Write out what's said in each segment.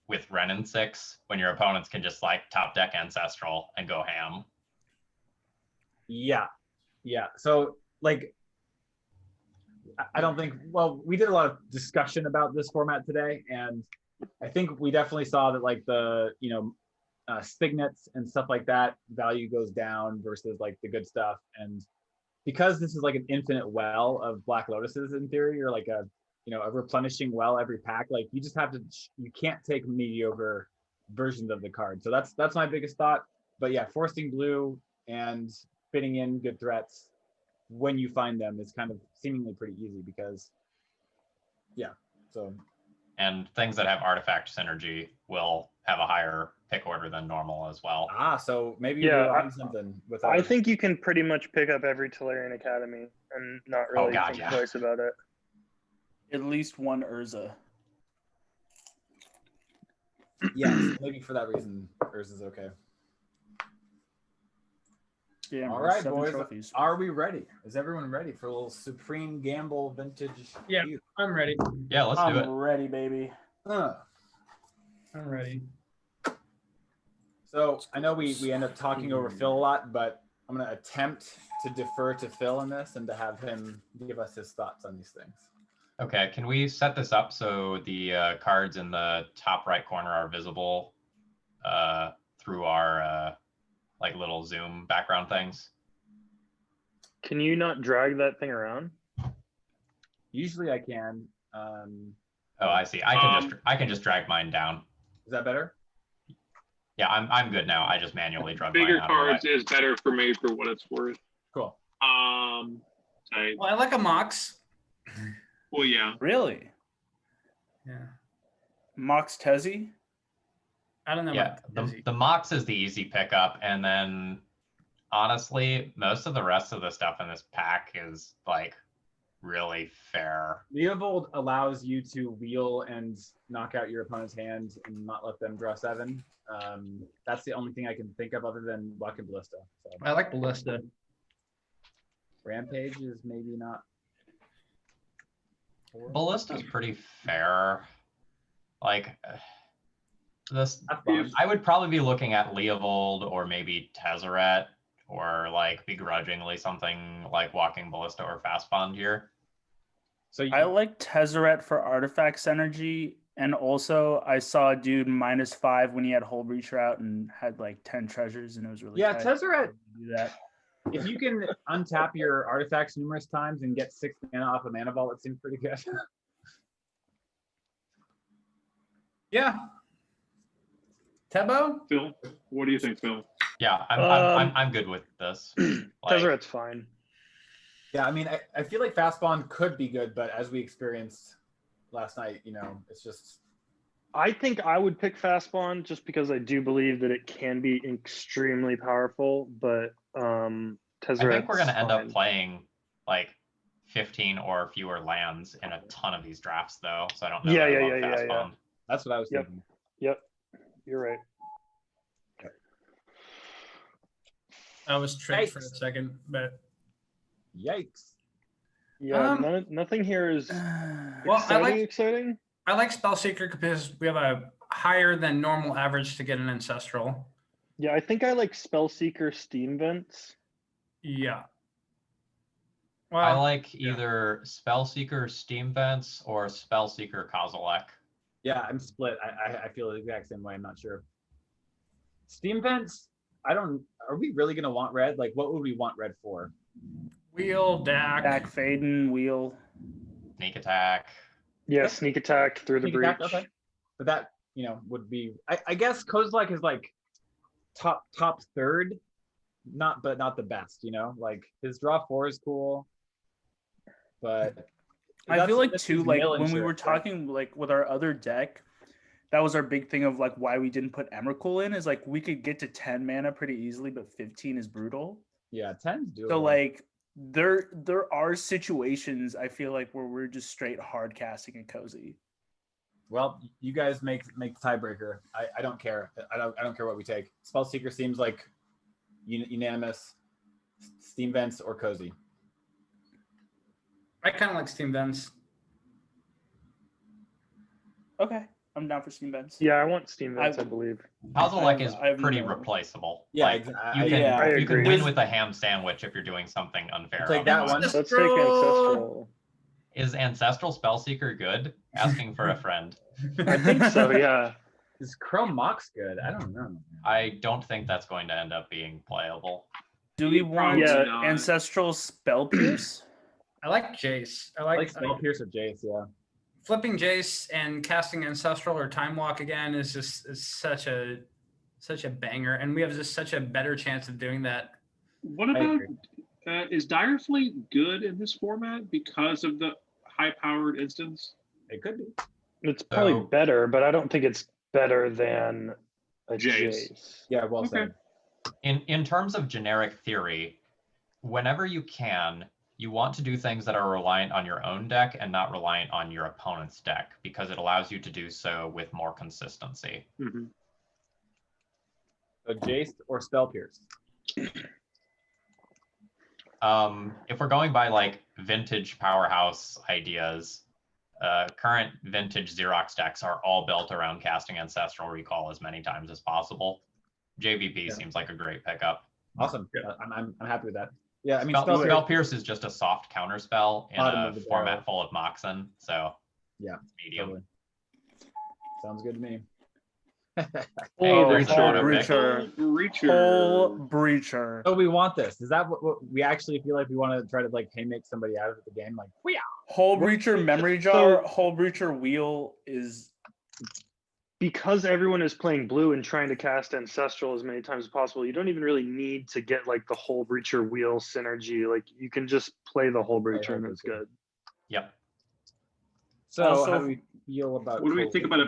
with Ren and 6 when your opponents can just like top deck Ancestral and go ham. Yeah. So like, I don't think, well, we did a lot of discussion about this format today, and I think we definitely saw that like the, Spignets and stuff like that, value goes down versus like the good stuff. And because this is like an infinite well of Black Lotuses in theory, or like a replenishing well every pack, like you just have to, you can't take mediocre versions of the card. So that's my biggest thought. But yeah, forcing blue and fitting in good threats when you find them is kind of seemingly pretty easy because, yeah. So. And things that have artifact synergy will have a higher pick order than normal as well. So maybe we're on something with I think you can pretty much pick up every Tolarian Academy and not really think twice about it. At least one Urza. Yes, maybe for that reason, Urza's okay. Yeah, all right, boys. Trophies. Are we ready? Is everyone ready for a little Supreme Gamble vintage? Yeah, I'm ready. Yeah, let's do it. I'm ready, baby. I'm ready. So I know we end up talking over Phil a lot, but I'm going to attempt to defer to Phil in this and to have him give us his thoughts on these things. Okay, can we set this up so the cards in the top right corner are visible through our like little zoom background things? Can you not drag that thing around? Usually I can. Oh, I see. I can just drag mine down. Is that better? Yeah, I'm good now. I just manually drug bigger mine out cards is better for me for what it's worth. Cool. Well, I like a Mox. Well, yeah. Really? Yeah. Mox Tezzy? I don't know. Yeah, the Mox is the easy pickup, and then honestly, most of the rest of the stuff in this pack is like really fair. Leovold allows you to wheel and knock out your opponent's hand and not let them draw 7. That's the only thing I can think of other than Luck and Ballista. So. I like Ballista. Rampage is maybe not. Ballista's pretty fair. Like this, I would probably be looking at Leovold or maybe Tezzeret or like begrudgingly something like Walking Ballista or Fast Bond here. So I like Tezzeret for artifacts energy, and also I saw a dude -5 when he had Hullbreacher out and had like 10 treasures, and it was really tight. Tezzeret. Do that. If you can untap your artifacts numerous times and get 6 mana off a mana vault, it seems pretty good. Yeah. Tebo? Phil, what do you think, Phil? Yeah, I'm good with this. Tezzeret's fine. Yeah, I mean, I feel like Fast Bond could be good, but as we experienced last night, it's just. I think I would pick Fast Bond just because I do believe that it can be extremely powerful, but Tezzeret. I think we're going to end up playing like 15 or fewer lands in a ton of these drafts, though. So I don't know. Yeah. That's what I was thinking. Yep. You're right. I was tricked for a second, but yikes. Yeah, nothing here is exciting. I like Spellseeker because we have a higher than normal average to get an Ancestral. Yeah, I think I like Spellseeker Steam Vents. Yeah. Well, I like either Spellseeker Steam Vents or Spellseeker Kozilek. Yeah, I'm split. I feel the exact same way. I'm not sure. Steam Vents, are we really going to want red? Like, what would we want red for? Wheel, Dak, Faden, Wheel. Sneak attack. Yeah, sneak attack through the breach. Okay. But that, would be, I guess Kozilek is like top third, but not the best, like his draw 4 is cool, but I feel like too, like when we were talking like with our other deck, that was our big thing of like why we didn't put Emrakul in, is like we could get to 10 mana pretty easily, but 15 is brutal. Yeah, 10's doable. So like there are situations I feel like where we're just straight hard casting and cozy. Well, you guys make the tiebreaker. I don't care. I don't care what we take. Spellseeker seems like unanimous. Steam Vents or cozy. I kind of like Steam Vents. Okay. I'm down for steam vents. Yeah, I want steam vents, I believe. Kozilek is I have pretty no- replaceable. Yeah, Like, I you can yeah. you can agree. win with a ham sandwich if you're doing something unfair. Take that one. Let's take Ancestral. Is Ancestral Spellseeker good? Asking for a friend. I think so, yeah. Is Chrome Mox good? I don't know. I don't think that's going to end up being playable. Do we want Yeah. not. Ancestral Spell Pierce? I like Jace. I I like, like Spell Pierce or Jace, yeah. flipping Jace and casting Ancestral or Time Walk again is such a banger, and we have just such a better chance of doing that. What I about agree. is Dire Fleet good in this format because of the high-powered instance? It could be. It's probably So- better, but I don't think it's better than a Jace. Jace. Yeah, well Okay. said. In terms of generic theory, whenever you can, you want to do things that are reliant on your own deck and not reliant on your opponent's deck, because it allows you to do so with more consistency. Mhm. So Jace or Spell Pierce? If we're going by like vintage powerhouse ideas, current vintage Xerox decks are all built around casting Ancestral Recall as many times as possible. JVP Yeah. seems like a great pickup. Awesome. I'm happy with that. Yeah, I mean, Spell Pierce is just a soft counter spell in Bottom a of the format barrel. full of Moxen, so Yeah, medium. totally. Sounds good to me. Hey, there's an auto pick. Breacher. Breacher. So we want this. Is that what we actually feel like we want to try to like make somebody out of the game? Like, Hullbreacher Memory Jar, Hullbreacher Wheel is Because everyone is playing blue and trying to cast Ancestral as many times as possible, you don't even really need to get like the Hullbreacher Wheel synergy. Like you can just play the Hullbreacher and it's Hullbreacher. good. Yep. so Also- how do we feel about? What do we think about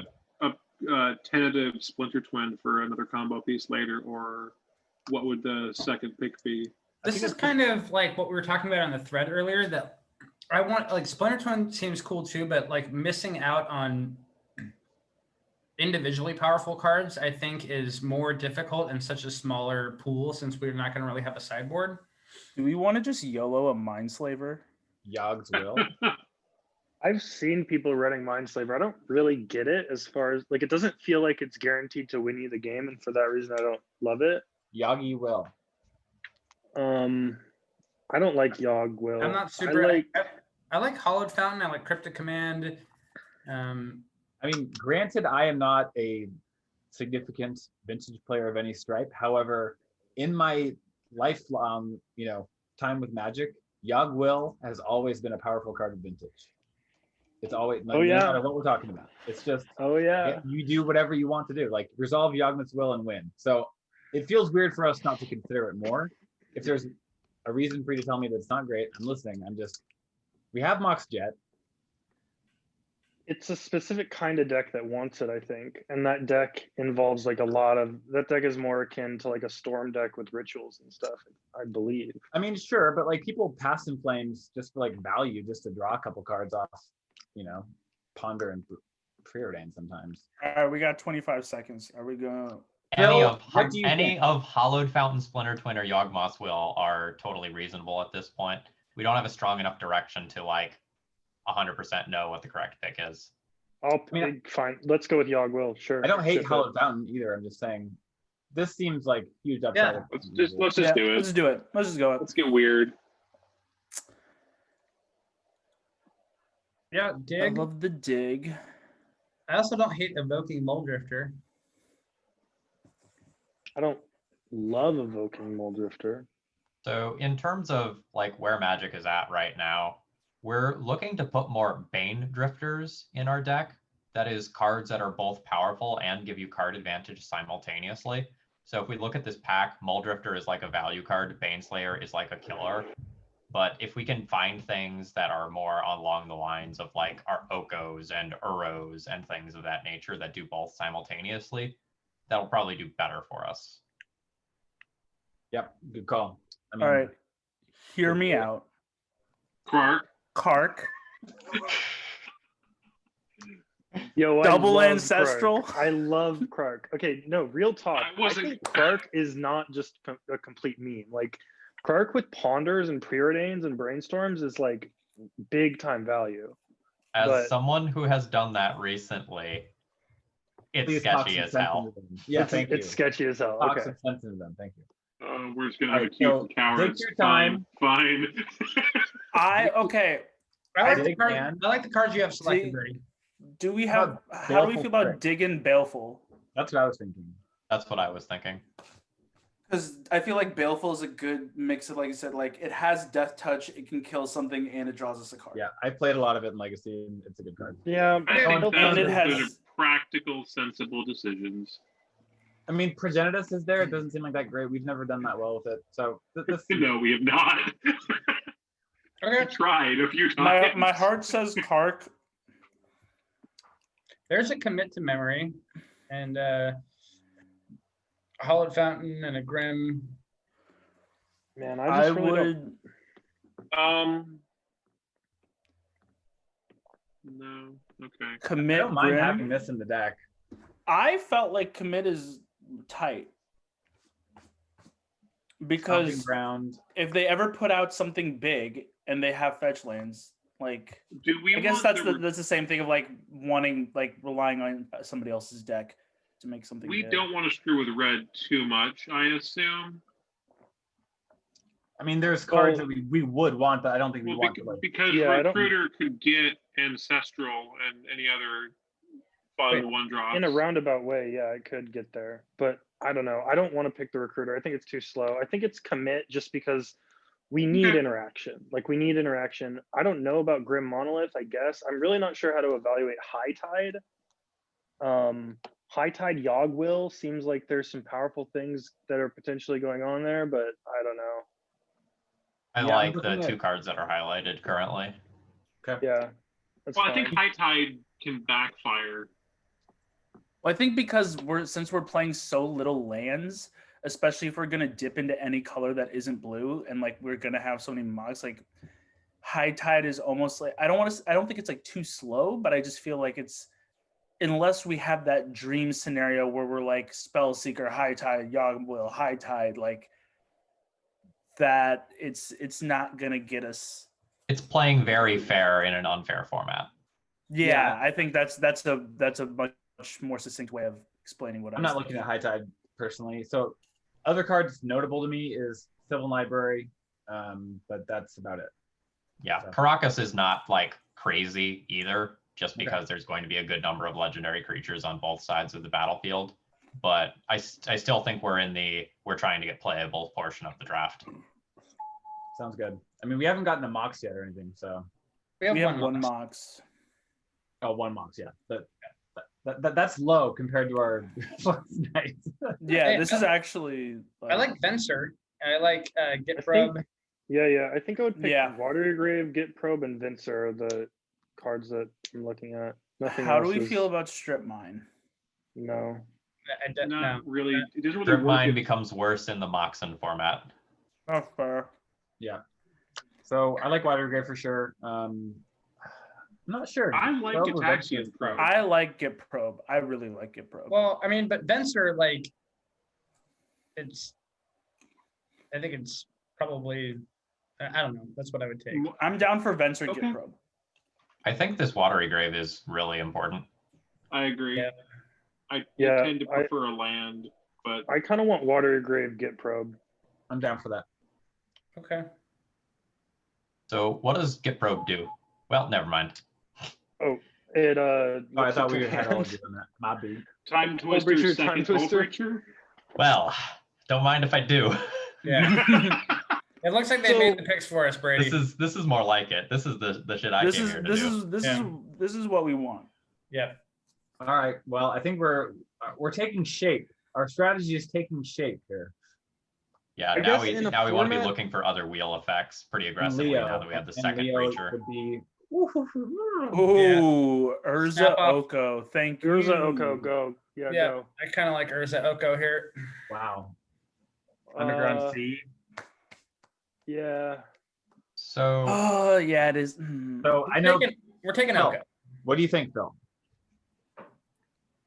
Cold? a tentative Splinter Twin for another combo piece later, or what would the second pick be? This is kind of like what we were talking about on the thread earlier, that I want, like, Splinter Twin seems cool too, but like missing out on individually powerful cards, I think, is more difficult in such a smaller pool, since we're not going to really have a sideboard. Do we want to just YOLO a Mindslaver? Yog's Will. I've seen people running Mindslaver. I don't really get it as far as like it doesn't feel like it's guaranteed to win you the game, and for that reason I don't love it. Yoggy Will. I don't like Yogg Will. I'm not super. I I like Hollowed Fountain. I like Cryptic Command. I mean, granted, I am not a significant vintage player of any stripe. However, in my lifelong, time with Magic, Yogg Will has always been a powerful card of vintage. It's always, no matter what we're talking about. It's just, you do whatever you want to do. Like, resolve Yogg's Will and win. So it feels weird for us not to consider it more. If there's a reason for you to tell me that it's not great, I'm listening. We have Mox Jet. It's a specific kind of deck that wants it, I think. And that deck involves like that deck is more akin to like a Storm deck with rituals and stuff, I believe. I mean, sure, but like people pass in Flames just for like value, just to draw a couple cards off, Ponder and Preordain sometimes. All right, we got 25 seconds. Are we going to... Any of Hollowed Fountain, Splinter Twin, or Yawgmoth's Will are totally reasonable at this point. We don't have a strong enough direction to like 100% know what the correct pick is. Fine. Let's go with Yogg Will. Sure. I don't hate Hollowed Fountain either. I'm just saying this seems like huge upside. Yeah, Let's just do it. Let's do it. Let's just go. Let's get weird. Yeah, I dig. love the dig. I also don't hate Evoking Muldrifter. I don't love Evoking Muldrifter. So in terms of like where Magic is at right now, we're looking to put more Bane Drifters in our deck. That is cards that are both powerful and give you card advantage simultaneously. So if we look at this pack, Muldrifter is like a value card, Baneslayer is like a killer. But if we can find things that are more along the lines of like our Okos and Uros and things of that nature that do both simultaneously, that'll probably do better for us. Yep, good call. I mean, All right. Hear me out. Kark. Yo, Double I love Ancestral. Krark. I love Krark. Okay, no, real talk. I think Krark is not just a complete meme. Like, Krark with Ponders and Preordains and Brainstorms is like big time value. As someone who has done that recently, Please talk sketchy some as sense hell. into them. Yeah, thank you. It's sketchy as hell. Talk Okay. some sense into them. Thank you. We're just gonna All have right, a queue so for cowards. take your time. Fine. Okay. I like, I the card, can. I like the cards you have selected, Brady. Do we How have? about How do we Baleful feel about Trick? Dig and Baleful? That's what I was thinking. That's what I was thinking. Because I feel like Baleful is a good mix of, like you said, like it has Death Touch, it can kill something, and it draws us a card. Yeah, I played a lot of it in Legacy, and it's a good card. Yeah, I think Baleful and it those has- are practical, sensible decisions. I mean, Progenitus is there. It doesn't seem like that great. We've never done that well with it. So this No, we have not. Okay. We tried a few times. My heart says Kark. There's a commit to memory, and a Hollowed Fountain and a Grim. Man, I I just really would. No. Okay. I Commit don't mind Grim. having this in the deck. I felt like commit is tight Stomping because ground. if they ever put out something big and they have fetch lands, like Do we? I guess want that's the, that's the same thing of like wanting, like relying on somebody else's deck to make something. We big. don't want to screw with red too much, I assume. I mean, there's cards Well- that we would want, but I don't think we Well, want to. Like, because Yeah, I don't- Recruiter could get Ancestral and any other fun one drops. in a roundabout way, yeah, I could get there, but I don't know. I don't want to pick the Recruiter. I think it's too slow. I think it's commit just because we need Okay. interaction. Like we need interaction. I don't know about Grim Monolith. I guess I'm really not sure how to evaluate High Tide. High Tide Yogg-Will seems like there's some powerful things that are potentially going on there, but I don't know. I Yeah, I'm like the looking at- two cards that are highlighted currently. Yeah, that's Well, I think fine. High Tide can backfire. Well, I think because since we're playing so little lands, especially if we're gonna dip into any color that isn't blue, and like we're gonna have so many mods, like High Tide is almost like I don't think it's like too slow, but I just feel like it's, unless we have that dream scenario where we're like Spellseeker, High Tide, Yogg-Will, High Tide, like that, it's not gonna get us. It's playing very fair in an unfair format. Yeah, I think that's a much more succinct way of explaining what I'm I'm not looking at High Tide personally. So other cards notable to me is Sylvan Library, but that's about it. Yeah, So- Caracas is not like crazy either, just Okay. because there's going to be a good number of legendary creatures on both sides of the battlefield. But I still think we're trying to get playable portion of the draft. Sounds good. I mean, we haven't gotten a Mox yet or anything, so We have, We have one Mox. Mox. one Mox, yeah. But that's low compared to our last night. Yeah, Hey, this is actually. I like Venser. And I like Get I Probe. think- Yeah. I think I would pick Yeah. Watery Grave, Get Probe, and Vincer are the cards that I'm looking at. Nothing How else do we is- feel about Strip Mine? No. Not No. really. It doesn't really Strip work. Mine if- becomes worse in the Moxen format. That's fair. Yeah. So I like Water Grave for sure. I'm not sure. I like Probe or Ataxian Venture? Probe. I like Get Probe. I really like Get Probe. Well, I mean, but Venser, like, I think it's probably, I don't know. That's what I would take. I'm down for Venture Okay. Get Probe. I think this Watery Grave is really important. I agree. Yeah. I Yeah, tend to prefer a land, but I kind of want Watery Grave, Get Probe. I'm down for that. Okay. So what does Get Probe do? Well, never mind. It Oh, I looks thought at we the had all hand. of you on that. My B. Time Twister, Hullbreacher, Time second Twister. Hullbreacher. Well, don't mind if I do. Yeah. It looks like they So- made the picks for us, Brady. This is more like it. This is the shit I This came is here to this do. is this Yeah. is this is what we want. Yeah. All right. Well, I think we're taking shape. Our strategy is taking shape here. Yeah, I now guess we in a want to be format- looking for other wheel effects pretty And aggressively Leo, now that we have the and second Leo creature. would be. Ooh, Urza Snap off. Oko. Thank you. Urza Oko, go. Yeah, Yeah. go. I kind of like Urza Oko here. Wow. Underground Uh, Sea. Yeah. So Oh yeah, it is. Mm. So I know. We're taking Phil, Oko. What do you think, Phil?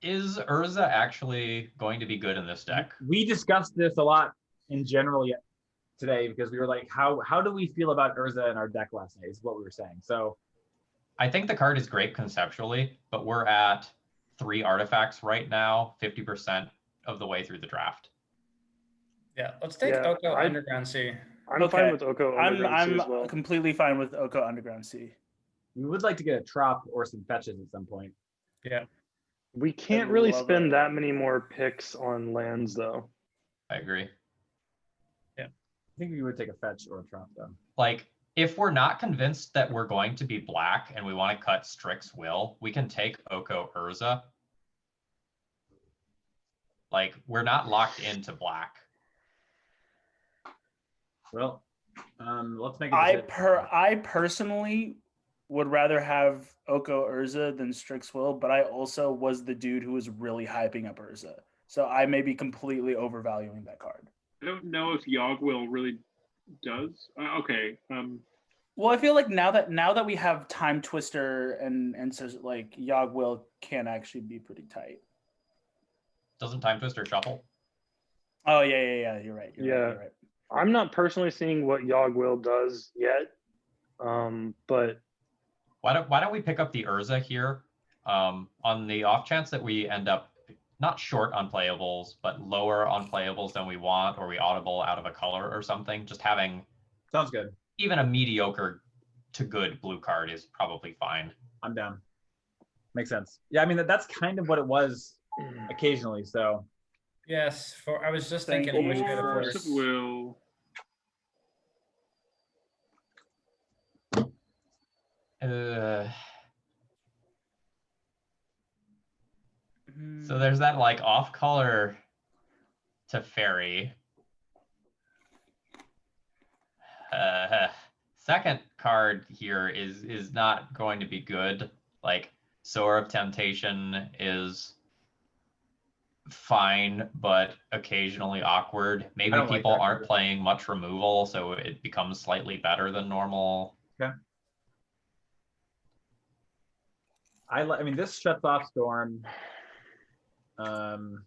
is Urza actually going to be good in this deck? We discussed this a lot in general yet today because we were like, how do we feel about Urza in our deck last night? Is what we were saying. So I think the card is great conceptually, but we're at 3 artifacts right now, 50% of the way through the draft. Yeah, let's take Yeah, Oko Underground Sea. I'm Okay. fine with Oko Underground Sea as I'm well. completely fine with Oko Underground Sea. We would like to get a trop or some fetches at some point. Yeah. We can't really love spend it. that many more picks on lands though. I agree. I think we would take a fetch or a trop though. Like, if we're not convinced that we're going to be black and we want to cut Strix's Will, we can take Oko Urza. Like, we're not locked into black. Well, let's make a decision. I personally would rather have Oko Urza than Strix Will, but I also was the dude who was really hyping up Urza. So I may be completely overvaluing that card. I don't know if Yogg-Will really does. Okay. Well, I feel like now that we have Time Twister and so like Yogg-Will can actually be pretty tight. Doesn't Time Twister shuffle? Oh yeah. You're right. You're right. I'm not personally seeing what Yogg-Will does yet. But Why don't we pick up the Urza here? On the off chance that we end up not short on playables, but lower on playables than we want, or we audible out of a color or something, just having Sounds good. even a mediocre to good blue card is probably fine. I'm down. Makes sense. Yeah, I mean that's kind of what it was occasionally. So Yes. I was just Thank thinking we should you. go to Force force. of Will. So there's that like off color to fairy. Second card here is not going to be good. Like Sower of Temptation is fine, but occasionally awkward. Maybe I don't like people that aren't card. playing much removal, so it becomes slightly better than normal. Okay. I mean, this shuts off Storm. Kind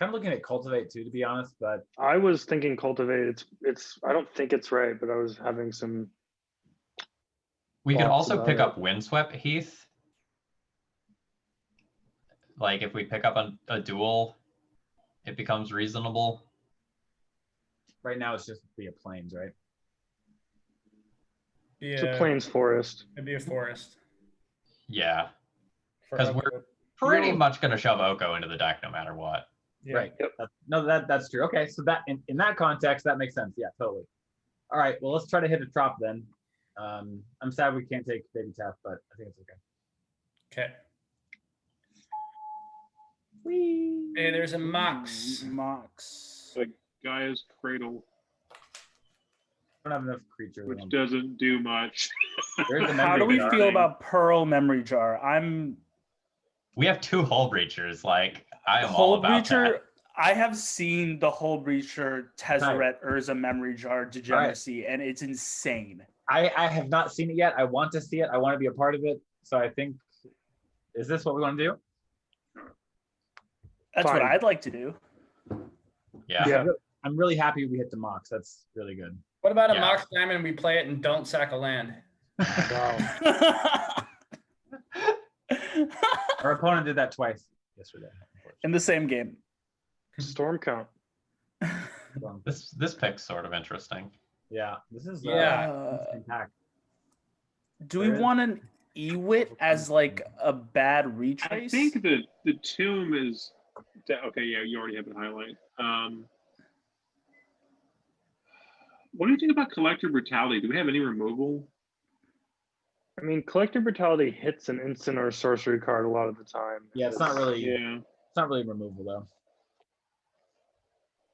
of looking at Cultivate too, to be honest, but I was thinking Cultivate. It's I don't think it's right, but I was having some. We could Thoughts also about pick it. up Windswept Heath. Like if we pick up a duel, it becomes reasonable. right now it's just via planes, right? It's a Yeah. Plains Forest. It'd be a forest. Yeah, for 'Cause Oko. we're pretty much going to shove Oko into the deck no matter what. Yeah. Right. Yep. That's true. Okay, so that in that context, that makes sense. Yeah, totally. All right, well, let's try to hit a trop then. I'm sad we can't take Baby Tap, but I think it's okay. Okay. Hey, there's a Mox. Mox. Gaia's Cradle, I don't have enough creatures. which doesn't do much. There is a How do memory we jar. feel about Pearl Memory Jar? We have 2 Hullbreachers. Like I am all about Hullbreacher. that. I have seen the Hullbreacher Tezzeret Urza Memory Jar degeneracy, and it's insane. I have not seen it yet. I want to see it. I want to be a part of it. So I think, is this what we want to do? That's Fine. what I'd like to do. Yeah. Yeah. I'm really happy we hit the Mox. That's really good. What about a Yeah. Mox Diamond? We play it and don't sack a land. Wow. Our opponent did that twice yesterday. In the same game. Storm count. This pick's sort of interesting. Yeah, this is Yeah. impact. Do we There is- want an Ewit as like a bad retrace? I think that the tomb is okay. Yeah, you already have it highlight. What do you think about Collector Brutality? Do we have any removal? I mean, Collector Brutality hits an instant or sorcery card a lot of the time. Yeah, it's not really Yeah. it's not really removal though.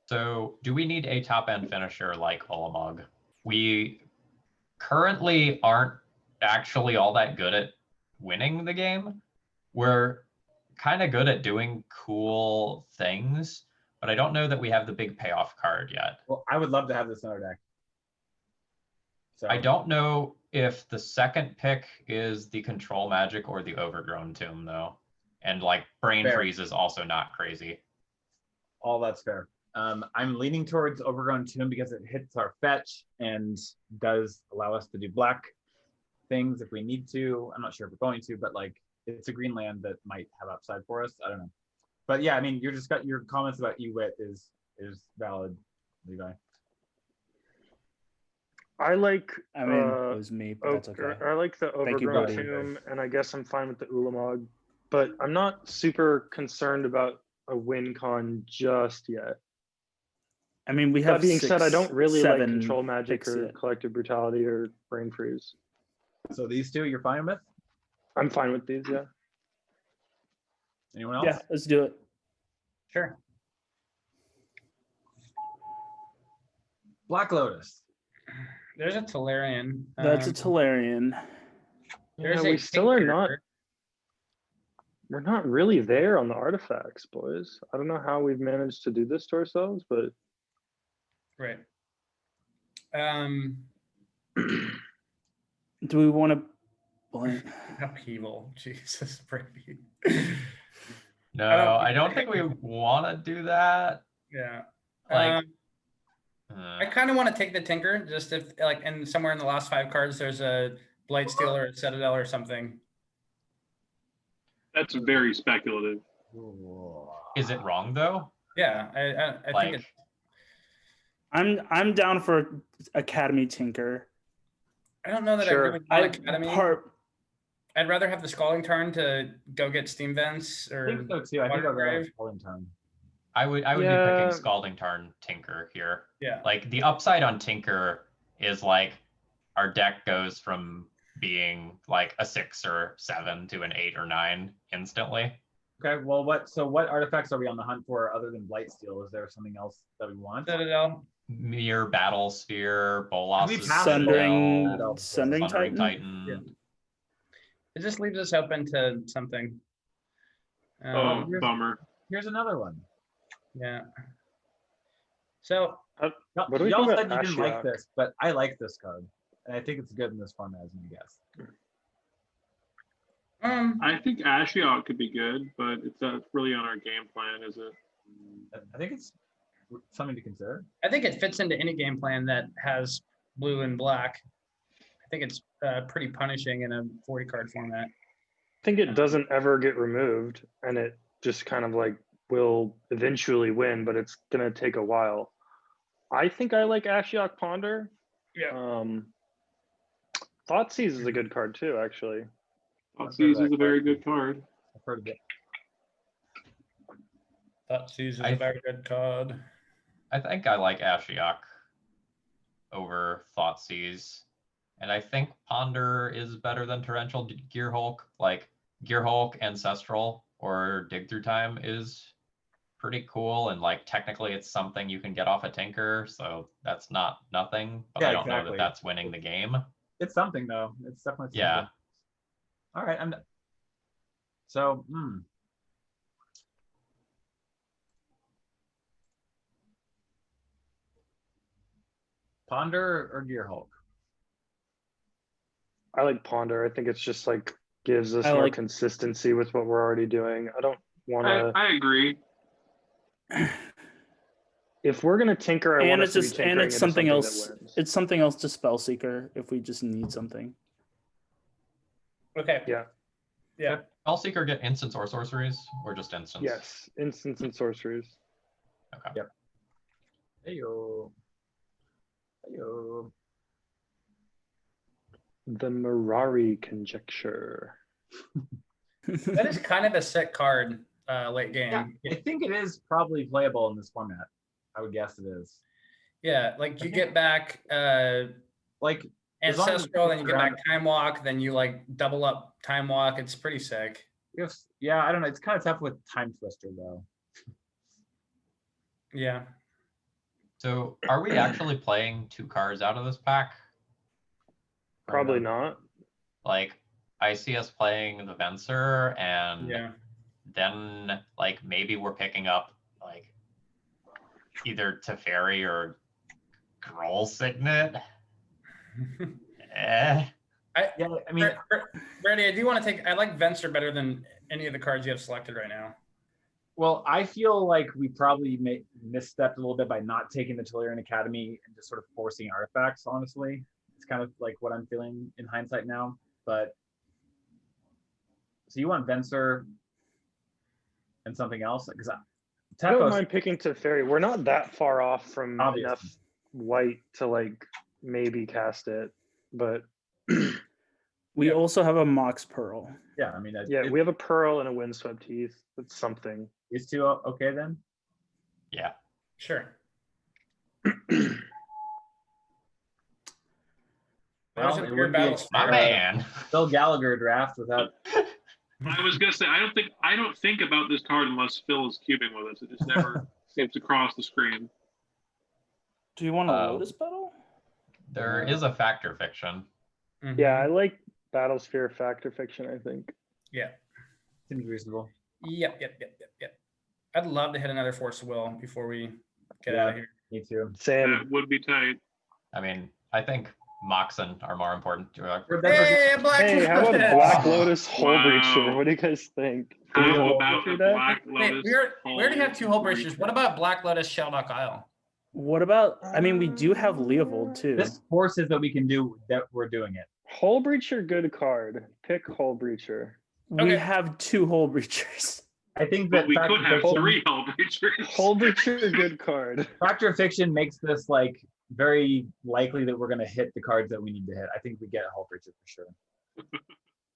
So do we need a top end finisher like Ulamog? We currently aren't actually all that good at winning the game. We're kind of good at doing cool things, but I don't know that we have the big payoff card yet. Well, I would love to have this in our deck. So I don't know if the second pick is the control magic or the overgrown tomb though. And like brain Fair. freeze is also not crazy. all that's fair. I'm leaning towards Overgrown Tomb because it hits our fetch and does allow us to do black things if we need to. I'm not sure if we're going to, but like it's a green land that might have upside for us. I don't know. But yeah, I mean, you're just got your comments about Ewit is valid, Levi. I like. I mean, it was me, but that's okay. I like the Thank you, overgrown buddy. tomb, and I guess I'm fine with the Ulamog, but I'm not super concerned about a win con just yet. I mean, we have That being said, I don't really like 7 control magic picks or yet. collective brutality or brain freeze. So these two you're fine with? I'm fine with these, yeah. Anyone else? Yeah, let's do it. Sure. Black Lotus. There's a Tolarian. That's a Tolarian. There's Yeah, a we still are Tinker. not. We're not really there on the artifacts, boys. I don't know how we've managed to do this to ourselves, but Right. Do we want to? Upheaval. Jesus, Brady. No, I I don't think we want to do that. Yeah. Like, I kind of want to take the Tinker, just if like, and somewhere in the last 5 cards, there's a Blightsteel or a Citadel or something. That's very speculative. is it wrong though? Yeah, I Like, think it's. I'm down for Academy Tinker. I don't know that Sure. I really want Academy. I'd rather have the Scalding Tarn to go get Steam Vents I or think so too. I think I'll go Watergrave. with Scalding Tarn. I would be Yeah. picking Scalding Tarn Tinker here. Yeah. Like the upside on Tinker is like our deck goes from being like a 6 or 7 to an 8 or 9 instantly. Okay, well, what artifacts are we on the hunt for other than Blightsteel? Is there something else that we want? Citadel. Mere Battle Sphere, Bolas' We passed Sundering Sundering Titan. Titan. Yeah. It just leaves us open to something. Oh, bummer. Here's another one. Yeah. So what do we Y'all think said about you didn't like Ashiok? this, but I like this card, and I think it's good in this format, as you guess. I think Ashiok could be good, but it's not really on our game plan, is it? I think it's something to consider. I think it fits into any game plan that has blue and black. I think it's pretty punishing in a 40 card format. I think it doesn't ever get removed, and it just kind of like will eventually win, but it's gonna take a while. I think I like Ashiok Ponder. Yeah. Thoughtseize is a good card too, actually. Thoughtseize is a very good card. I've heard of it. Thoughtseize is a very good card. I think I like Ashiok over Thoughtseize. And I think Ponder is better than Torrential Gearhulk. Like Gearhulk Ancestral or Dig Through Time is pretty cool. And like technically it's something you can get off a Tinker. So that's not nothing. But Yeah, I don't know exactly. that that's winning the game. It's something though. It's definitely something. Yeah. All right. So. Ponder or Gearhulk? I like Ponder. I think it's just like gives us I more like- consistency with what we're already doing. I don't want to. I agree. If we're gonna tinker, I want And us it's to be just tinkering and it's into something that else. wins. It's something else to Spellseeker if we just need something. Okay. Yeah. Yeah. Spellseeker get instants or sorceries or just instants? Yes, instants and sorceries. Okay. Yep. Heyo. Heyo. The Mirari conjecture. That is kind of a sick card late game. Yeah, I think it is probably playable in this format. I would guess it is. Yeah, like you get back Like as long as Ancestral, then you get around- back Time Walk, then you like double up Time Walk. It's pretty sick. yeah, I don't know. It's kind of tough with Time Twister though. Yeah. So are we actually playing 2 cards out of this pack? Probably not. Like I see us playing the Venser and Yeah. then like maybe we're picking up like either Teferi or Groll Signet. Yeah, I mean, Brady, I do want to take. I like Venser better than any of the cards you have selected right now. well, I feel like we probably misstepped a little bit by not taking the Tolarian Academy and just sort of forcing artifacts. Honestly, it's kind of like what I'm feeling in hindsight now. But So you want Venser and something else? Because I don't mind picking Teferi. We're not that far off from Obviously. enough white to like maybe cast it, but We also have a Mox Pearl. Yeah, I mean, yeah, we have a Pearl and a Windswept Heath. That's something. Is 2 okay then? Yeah. Sure. Well, Imagine it pure would be battles. My man. Phil Gallagher draft without. I was gonna say I don't think about this card unless Phil is cubing with us. It just never seems to cross the screen. Do you want a Lotus Petal? There is a Factor Fiction. Mhm. Yeah, I like Battlesphere Factor Fiction, I think. Yeah. Seems reasonable. Yep. I'd love to hit another Force of Will before we get Yeah. out of here. Me too. Same. That would be tight. I mean, I think Moxen are more important to our. Hey, Black Hey, how about Lotus! Black Lotus Hullbreacher? Wow. What do you guys think? How Yeah. about a Hullbreacher deck? Black Wait, Lotus? we already have 2 Hullbreachers. What about Black Lotus Shelldock Isle? What about? I mean, we do have Leovold too. This forces that we can do that we're doing it. Hullbreacher, good card. Pick Hullbreacher. We Okay. have 2 Hullbreachers. I think that But we Factor could have Fiction, 3 Hullbreachers. Hullbreacher, good card. Factor Fiction makes this like very likely that we're going to hit the cards that we need to hit. I think we get a Hullbreacher for sure.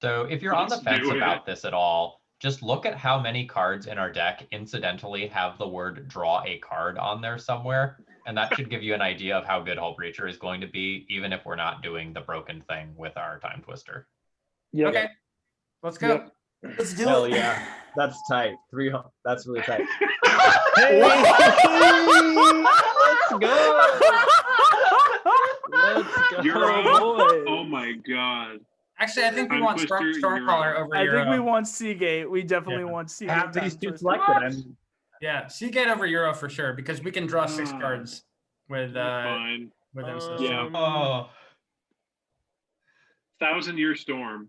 So if you're on the Let's fence do it. about this at all, just look at how many cards in our deck incidentally have the word draw a card on there somewhere. And that should give you an idea of how good Hullbreacher is going to be, even if we're not doing the broken thing with our Time Twister. Yep. Okay. Let's go. Yep. Let's do Hell it. yeah, that's tight. That's really tight. Hey, let's go. Let's go, You're on. boys. Oh my god. Actually, I think we Time want Twister, Stormcaller you're over I Euro. think we want Seagate. We definitely Yeah. want Seagate. Have these Time 2 Twister. selected. Yeah, Seagate over Euro for sure because we can draw 6 cards with Fine. Ancestral. Yeah. Oh, 1,000-Year Storm.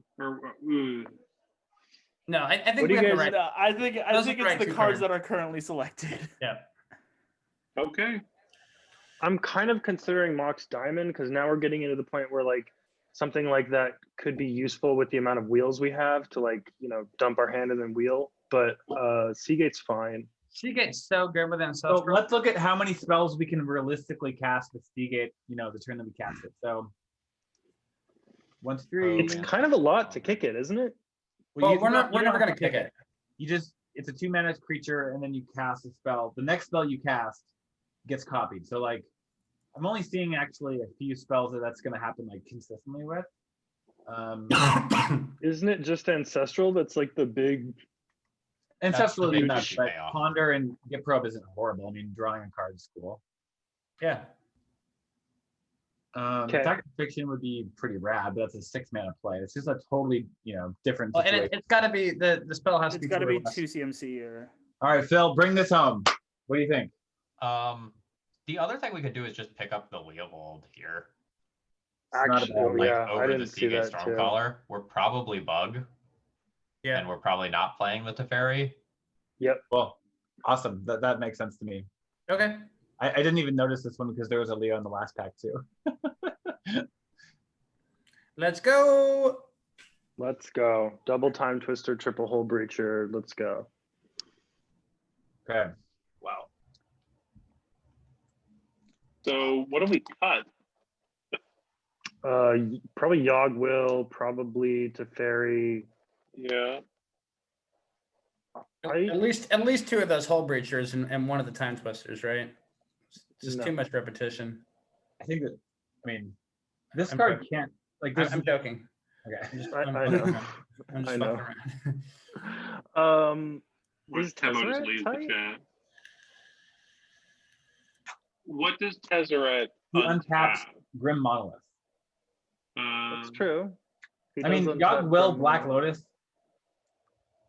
No, I think What do we you have the guys- right. No, I think Those are it's the right the 2 cards cards. that are currently selected. Yeah. Okay. I'm kind of considering Mox Diamond because now we're getting into the point where like something like that could be useful with the amount of wheels we have to like, dump our hand and then wheel. But Seagate's fine. Seagate's so good with So Ancestral. let's look at how many spells we can realistically cast with Seagate, the turn that we cast it. So 1, 2, 3. It's kind of a lot to kick it, isn't it? Well, you we're don't never have gonna to kick it. It's a 2-mana creature, and then you cast a spell. The next spell you cast gets copied. So like, I'm only seeing actually a few spells that's going to happen like consistently with. Isn't it just Ancestral that's like the big? Ancestral the is big nuts, juicy but payoff. Ponder and Get Probe isn't horrible. I mean, drawing a card is cool. Yeah. Okay. Factor Fiction would be pretty rad, but that's a 6-mana play. It's just a totally, different Well, and situation. it's got to be the spell has to It's be. got to 2 or be less. 2 CMC or. All right, Phil, bring this home. What do you think? The other thing we could do is just pick up the Leovold here. It's not a Actually, bad Like yeah, I over the didn't see Seagate that too. Stormcaller. We're probably Bug, Yeah. and we're probably not playing the Teferi. Well, awesome. That makes sense to me. Okay. I didn't even notice this one because there was a Leo in the last pack too. Let's go. Let's go. Double Time Twister, triple Hullbreacher. Let's go. Okay. Wow. So what do we cut? Probably Yogg Will, probably Teferi. Yeah. At least 2 of those Hullbreachers and 1 of the Time Twisters, right? It's just No. too much repetition. I think that. I mean, this I'm card joking. can't like. I'm, This I'm joking. okay. I'm just, I I'm know. fucking around. I'm just I know. fucking around. Is Temo just Tezzeret leaves the tight? chat. What does Tezzeret He untaps untap? Grim Monolith. That's true. He I mean, does Yogg untap Will, Grim Black Monolith. Lotus.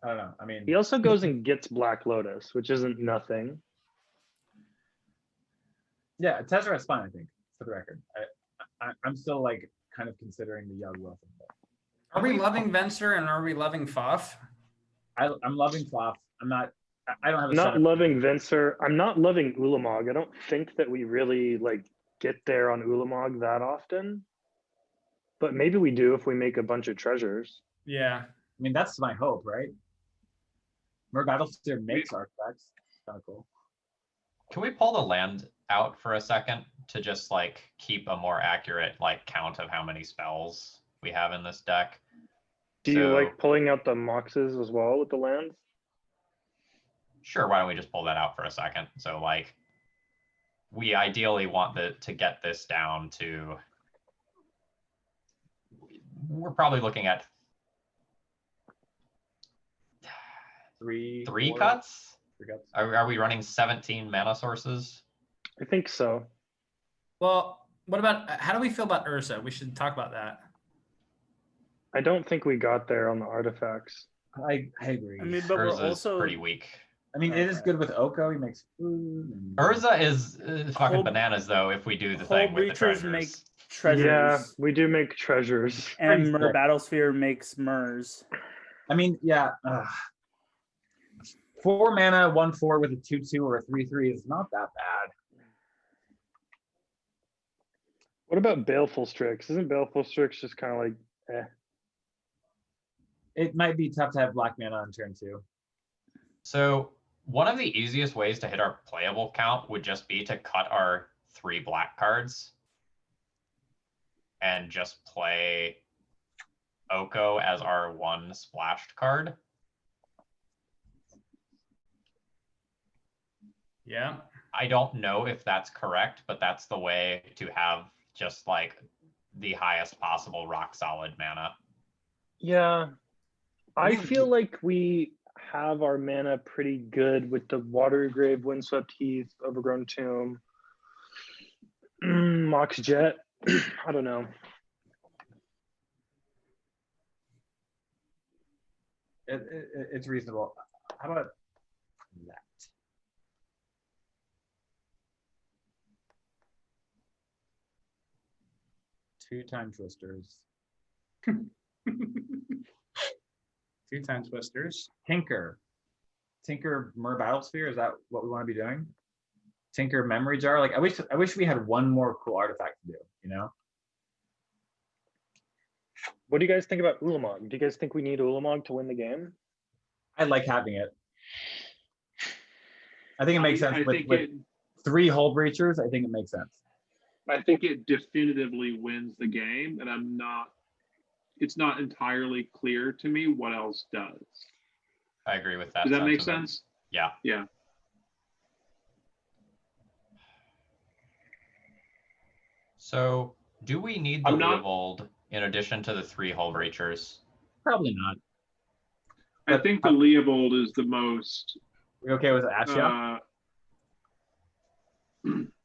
I don't know. I mean, He also goes and gets Black Lotus, which isn't nothing. yeah, Tezzeret's fine. I think for the record. I'm still like kind of considering the Yogg Will thing. Are we loving Venser and are we loving Foff? I'm loving Flops. I'm not. I don't have a Not setup. loving Venser. I'm not loving Ulamog. I don't think that we really like get there on Ulamog that often. But maybe we do if we make a bunch of treasures. Yeah. mean, that's my hope, right? Mer Battlesphere makes artifacts. Kind of cool. Can we pull the land out for a second to just like keep a more accurate like count of how many spells we have in this deck? Do you So- like pulling out the moxes as well with the lands? Sure, why don't we just pull that out for a second? So like we ideally want to get this down to, we're probably looking at Three three four, cuts. 3 cuts. Are we running 17 mana sources? I think so. Well, what about how do we feel about Urza? We should talk about that. I don't think we got there on the artifacts. I agree. I mean, but we're Urza's also pretty weak. I mean, it is good with Oko. He makes food. And... Urza is fucking Hull- bananas though if we do the thing with the Hullbreachers make treasures. treasures. Yeah, we do make treasures. And Pretty Mer sick. Battlesphere makes Mers. I mean, yeah. 4 mana, 1/4 with a 2/2 or a 3/3 is not that bad. What about Baleful Strix? Isn't Baleful Strix just kind of like, eh? It might be tough to have black mana on turn 2. So one of the easiest ways to hit our playable count would just be to cut our 3 black cards and just play Oko as our 1 splashed card. Yeah. I don't know if that's correct, but that's the way to have just like the highest possible rock solid mana. Yeah. I We- feel like we have our mana pretty good with the Watery Grave, Windswept Heath, Overgrown Tomb, Mox Jet. I don't know. It's reasonable. How about that? Two time twisters. 2 time twisters. Tinker. Tinker Mer Battlesphere. Is that what we want to be doing? Tinker Memory Jar. Like I wish we had one more cool artifact to do, you know? What do you guys think about Ulamog? Do you guys think we need Ulamog to win the game? I like having it. I think it makes sense I with, think with 3 Hullbreachers. I think it makes sense. I think it definitively wins the game, and it's not entirely clear to me what else does. I agree with that. Does that make sentiment. sense? Yeah. Yeah. So do we need the I'm not- Leovold in addition to the 3 Hullbreachers? Probably not. I think the Leovold is the most. We okay with Ashiok?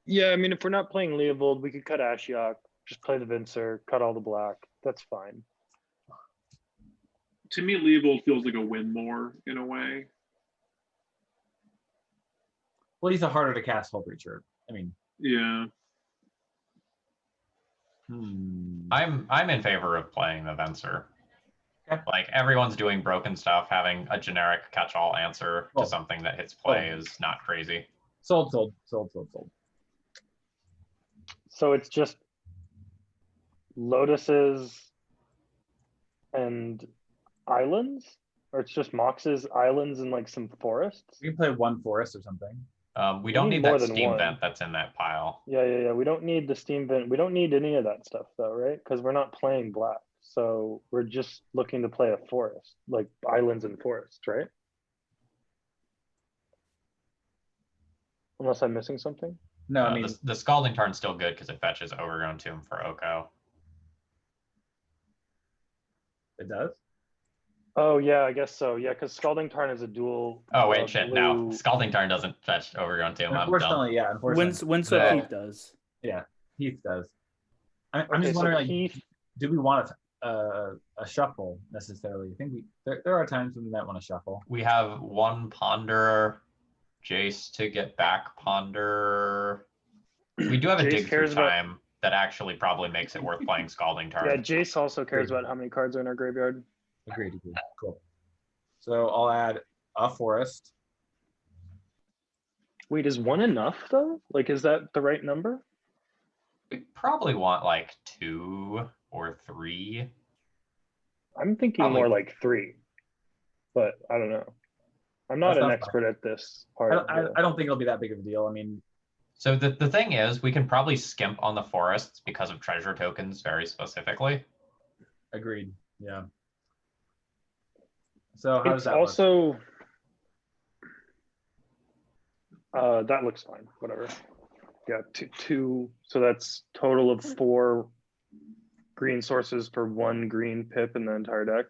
Yeah, I mean, if we're not playing Leovold, we could cut Ashiok, just play the Vincer, cut all the black. That's fine. To me, Leovold feels like a win more in a way. Well, he's a harder to cast Hullbreacher. I mean, Yeah. I'm in favor of playing the Venser. Okay. Like everyone's doing broken stuff, having a generic catch-all answer Oh. to something that hits play is not crazy. sold. So it's just Lotuses and Islands? Or it's just Moxes, Islands, and like some forests? We can play 1 forest or something. We don't need need more that than steam one. vent that's in that pile. Yeah. We don't need the steam vent. We don't need any of that stuff though, right? Because we're not playing black. So we're just looking to play a forest, like islands and forests, right? Unless I'm missing something. No, I mean, The Scalding Tarn's still good because it fetches Overgrown Tomb for Oko. it does. Oh yeah, I guess so. Yeah, because Scalding Tarn is a dual. Oh wait, shit, no. blue- Scalding Tarn doesn't fetch Overgrown Tomb. I'm dumb. Unfortunately, yeah. Unfortunately, Windswept Yeah. Heath does. Heath does. I'm Okay, just so wondering, like, Heath, do we want a shuffle necessarily? I think there are times when we might want to shuffle. We have 1 Ponder, Jace to get back Ponder. We do have a Jace dig through cares about- time that actually probably makes it worth playing Scalding Tarn. yeah, Jace also cares about how many cards are in our graveyard. Agreed. Cool. So I'll add a forest. Wait, is 1 enough though? Like, is that the right number? We probably want like 2 or 3. I'm thinking Probably. more like 3. but I don't know. I'm not That an sounds expert at this part. I don't think it'll be that big of a deal. I mean, So the thing is, we can probably skimp on the forests because of treasure tokens very specifically. agreed. Yeah. So how does It's that look? also that looks fine. Whatever. Yeah, two. So that's total of 4 green sources for 1 green pip in the entire deck.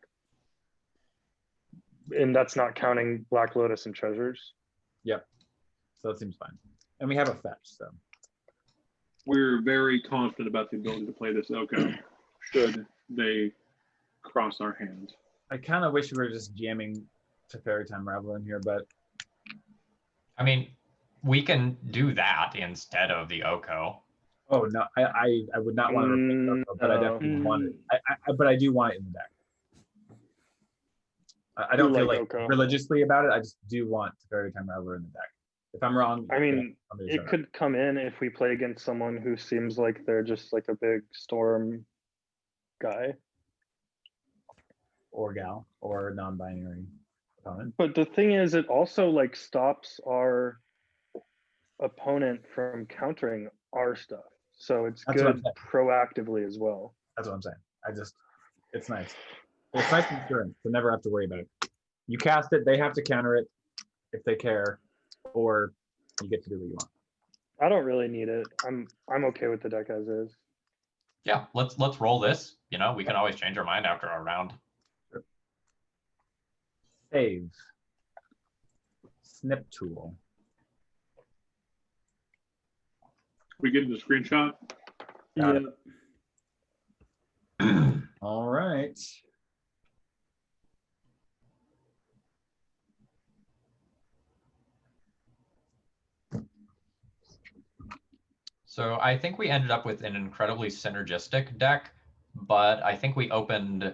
And that's not counting Black Lotus and treasures. Yep. So that seems fine. And we have a fetch, so. We're very confident about the ability to play this Oko should they cross our hand. I kind of wish we were just jamming to Fairy Time Raveler in here, but I mean, we can do that instead of the Oko. oh no, I would not want to replace Oko, but I definitely want it. But I do want it in the deck. I don't feel like Oko. religiously about it. I just do want Fairy Time Raveler in the deck. If I'm wrong, I mean, somebody it shut up. could come in if we play against someone who seems like they're just like a big storm guy. Or gal or non-binary opponent. But the thing is, it also like stops our opponent from countering our stuff. So it's That's what I'm good saying. proactively as well. That's what I'm saying. It's nice. It's nice insurance to never have to worry about it. You cast it, they have to counter it if they care, or you get to do what you want. I don't really need it. I'm okay with the deck as is. Yeah, let's roll this. You know, we can always change our mind after a round. Save. Snip tool. We get the screenshot. Got it. All right. So I think we ended up with an incredibly synergistic deck, but I think we opened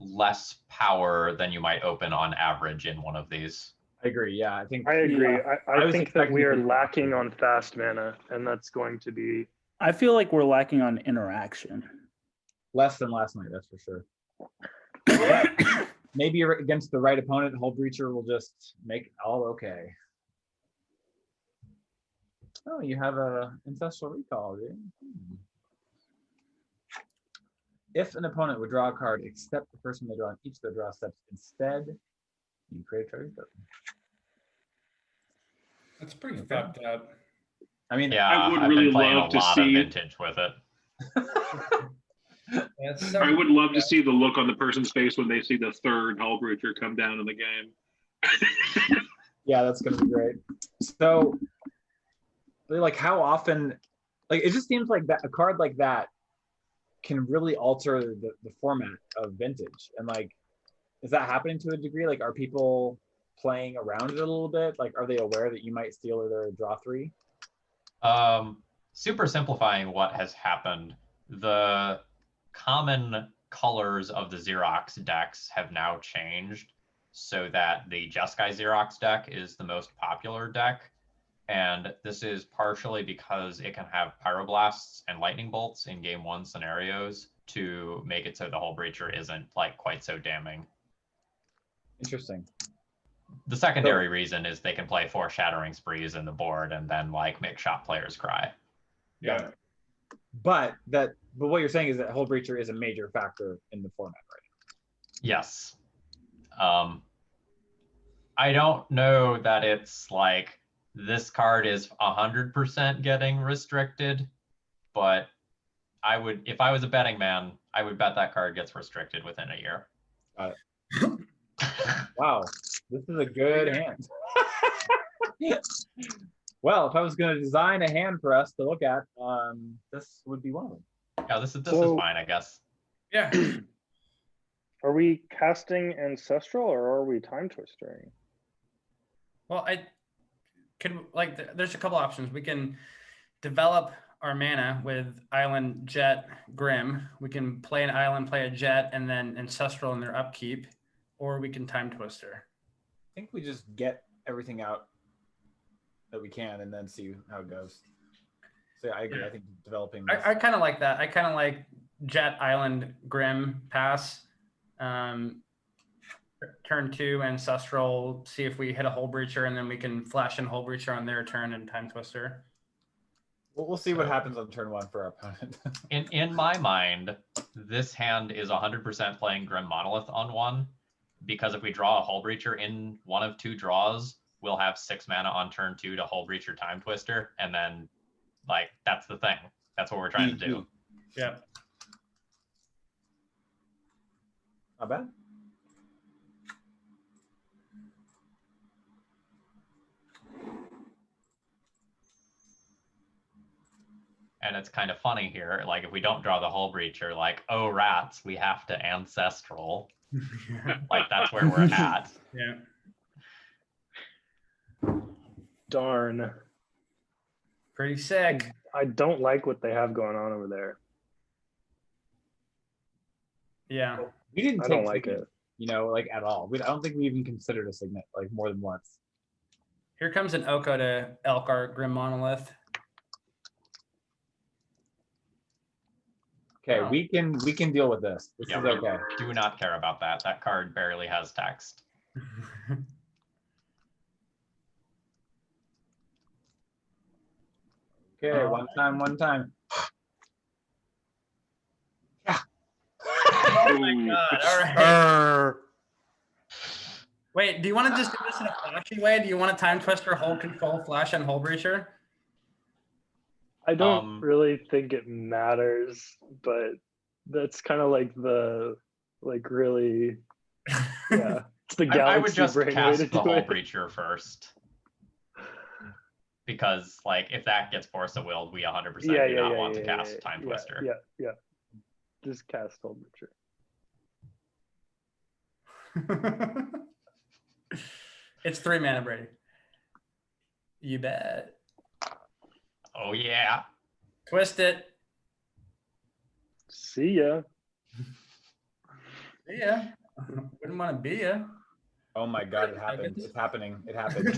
less power than you might open on average in one of these. I agree. Yeah, I think I agree. Yeah. I was think that expecting we are to be- lacking on fast mana, and that's going to be I feel like we're lacking on interaction. less than last night, that's for sure. Maybe you're against the right opponent, Hullbreacher will just make all okay. Oh, you have a ancestral recall, dude. If an opponent would draw a card, except the person they draw on each of their draw steps, instead, you create a treasure token. That's pretty fucked up. I mean, Yeah, I would I've really been playing love a to lot see- of vintage with it. That's so I would love to see the look on the person's face when they see the third Hullbreacher come down in the game. yeah, that's gonna be great. So, like, how often? Like, it just seems like that a card like that can really alter the format of vintage. And like, is that happening to a degree? Like, are people playing around it a little bit? Like, are they aware that you might steal their draw 3? Super simplifying what has happened. The common colors of the Xerox decks have now changed so that the Jeskai Xerox deck is the most popular deck. And this is partially because it can have Pyroblasts and Lightning Bolts in Game 1 scenarios to make it so the Hullbreacher isn't like quite so damning. Interesting. The secondary reason is they can play Foreshattering Sprees in the board and then like make shot players cry. yeah. But what you're saying is that Hullbreacher is a major factor in the format, right? Yes. I don't know that it's like this card is 100% getting restricted, but I would, if I was a betting man, I would bet that card gets restricted within a year. Got it. Wow, this is a good hand. Well, if I was going to design a hand for us to look at, this would be one of them. Yeah, this is So- fine, I guess. Yeah. Are we casting Ancestral or are we Time Twistering? Well, there's a couple options. We can develop our mana with Island, Jet, Grim. We can play an Island, play a Jet, and then Ancestral in their upkeep, or we can Time Twister. I think we just get everything out that we can and then see how it goes. So yeah, I agree. I think developing this, I kind of like that. I kind of like Jet, Island, Grim, pass. turn 2 Ancestral, see if we hit a Hullbreacher, and then we can flash in Hullbreacher on their turn and Time Twister. We'll see what happens on turn 1 for our opponent. In my mind, this hand is 100% playing Grim Monolith on 1, because if we draw a Hullbreacher in one of 2 draws, we'll have 6 mana on turn 2 to Hullbreacher Time Twister, and then like that's the thing. That's what we're trying to do. Yeah. Not bad. And it's kind of funny here. Like if we don't draw the Hullbreacher, like, oh rats, we have to Ancestral. Like that's where we're at. Yeah. Darn. Pretty sick. I don't like what they have going on over there. Yeah. We didn't I take don't like Signet, it. you know, like at all. I don't think we even considered a Signet like more than once. Here comes an Oko to Elkar Grim Monolith. Okay, Oh. we can deal with this. This Yeah, is we okay. do not care about that. That card barely has text. Okay, one time. Oh my god! All right. Wait, do you want to just do this in a flashy way? Do you want a Time Twister, Hold Control, Flash, and Hullbreacher? I don't really think it matters, but that's kind of like the really yeah. It's the galaxy I would just brain way cast to the do it. Hullbreacher first. Because like if that gets Force of Willed, we 100% do not want to cast Time Twister. Yeah. Just cast Hullbreacher. It's 3 mana, Brady. You bet. Oh yeah. Twist it. See ya. Yeah. Wouldn't want to be ya. Oh my god, it happened. It's happening. It happened.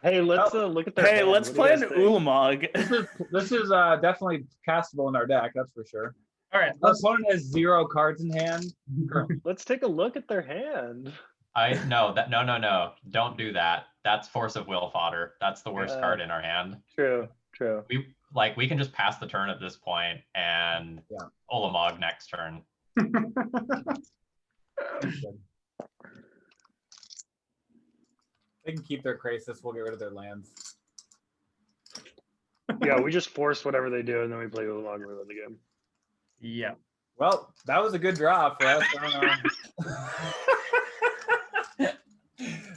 Hey, let's look at their Hey, hand. let's What do you play an guys think? Ulamog. This is definitely castable in our deck, that's for sure. All right. Our opponent has 0 cards in hand. Let's take a look at their hand. No, don't do that. That's Force of Will fodder. That's the worst card in our hand. True. We can just pass the turn at this point and Ulamog next turn. They can keep their Krasis, we'll get rid of their lands. Yeah, we just force whatever they do, and then we play Ulamog and we win the game. Yeah. Well, that was a good draw for us. I don't know.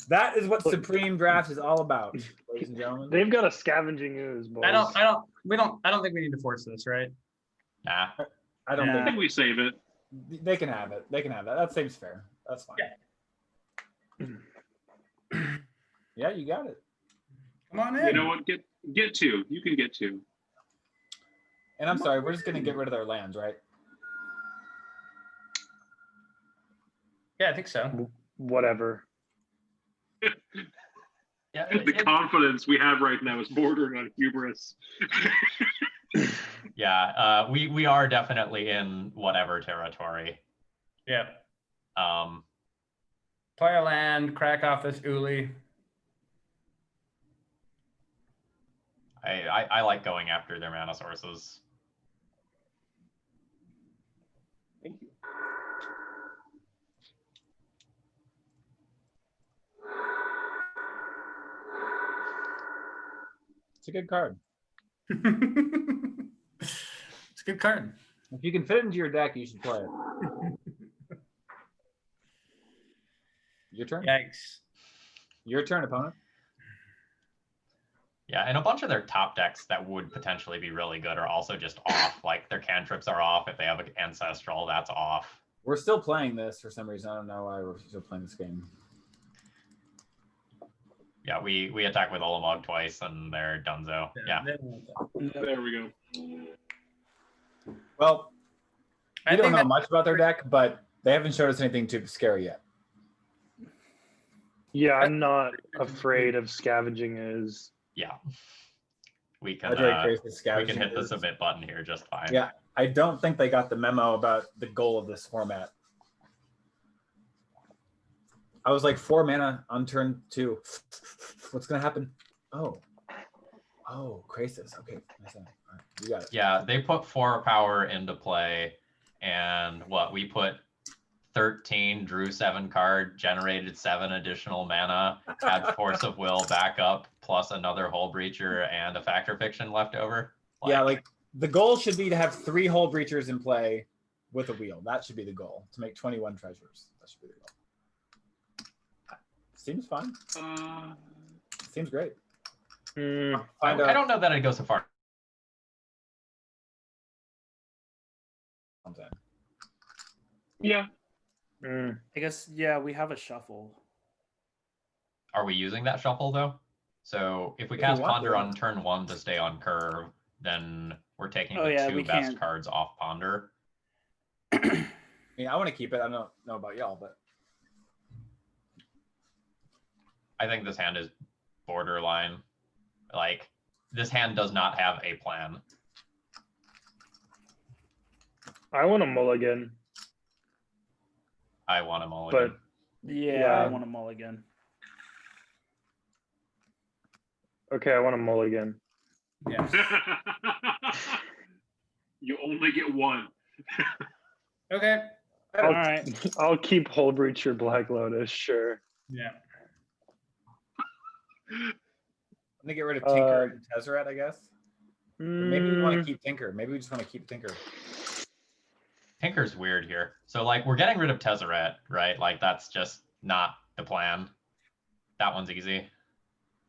That is what Supreme Draft is all about, ladies and gentlemen. They've got a scavenging ooze, boys. I don't think we need to force this, right? Nah. I don't I think we save it. they can have it. They can have that. That seems fair. That's fine. Yeah, you got it. Come on in. You know what? Get 2. You can get 2. And I'm sorry, we're just gonna get rid of their lands, right? Yeah, I think so. Whatever. Yeah, The confidence we have right now is bordering on hubris. yeah, we are definitely in whatever territory. Yeah. Play a land, crack off this Uli. I like going after their mana sources. Thank you. It's a good card. It's a good card. If you can fit it into your deck, you should play it. Your turn? Yikes. Your turn, opponent. Yeah, and a bunch of their top decks that would potentially be really good are also just off. Like their cantrips are off. If they have an Ancestral, that's off. We're still playing this for some reason. I don't know why we're still playing this game. Yeah, we attack with Ulamog twice and they're donezo. Yeah. There we go. Well, I we don't think know that- much about their deck, but they haven't showed us anything too scary yet. Yeah, I'm not afraid of scavenging ooze. Yeah. We can Hydrate Krasis, we Scavenging can hit the Ooze. submit button here just fine. Yeah, I don't think they got the memo about the goal of this format. I was like 4 mana on turn 2. What's gonna happen? Oh, Krasis. Okay, nice. All right, you got it. Yeah, they put 4 power into play, and what we put 13, drew 7 card, generated 7 additional mana, had Force of Will back up, plus another Hullbreacher and a Factor Fiction left over. Yeah, like the goal should be to have 3 Hullbreachers in play with a wheel. That should be the goal, to make 21 treasures. That should be the goal. Seems fun. Seems great. I don't know that I'd go so far. Yeah. I guess, yeah, we have a shuffle. Are we using that shuffle though? So if we cast Ponder on turn 1 to stay on curve, then we're taking the 2 best cards off Ponder. I mean, I want to keep it. I don't know about y'all, but I think this hand is borderline. Like, this hand does not have a plan. I want a mulligan. I want a mulligan. But yeah, I want a mulligan. Okay, I want a mulligan. Yeah. You only get one. Okay. All right. I'll keep Hullbreacher Black Lotus, sure. Yeah. I'm gonna get rid of Tinker and Tezzeret, I guess. Maybe we want to keep Tinker. Maybe we just want to keep Tinker. Tinker's weird here. So, like, we're getting rid of Tezzeret, right? Like, that's just not the plan. That one's easy.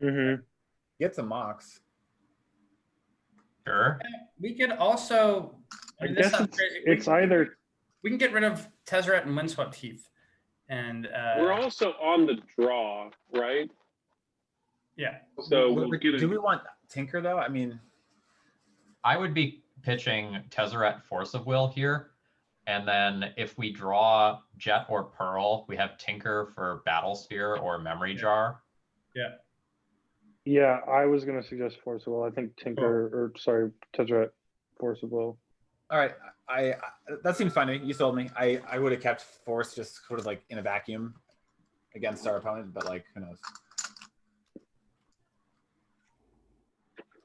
Get some Mox. Sure. We could also. I guess it's either. We can get rid of Tezzeret and Windswept Heath. And we're also on the draw, right? Yeah. So do we want Tinker though? I mean, I would be pitching Tezzeret Force of Will here. And then if we draw Jet or Pearl, we have Tinker for Battle Sphere or Memory Jar. Yeah. Yeah, I was going to suggest Force of Will. I think Tinker, or sorry, Tezzeret Force of Will. All right, I that seems fine to me. You sold me. I would have kept Force just sort of like in a vacuum against our opponent, but like, who knows?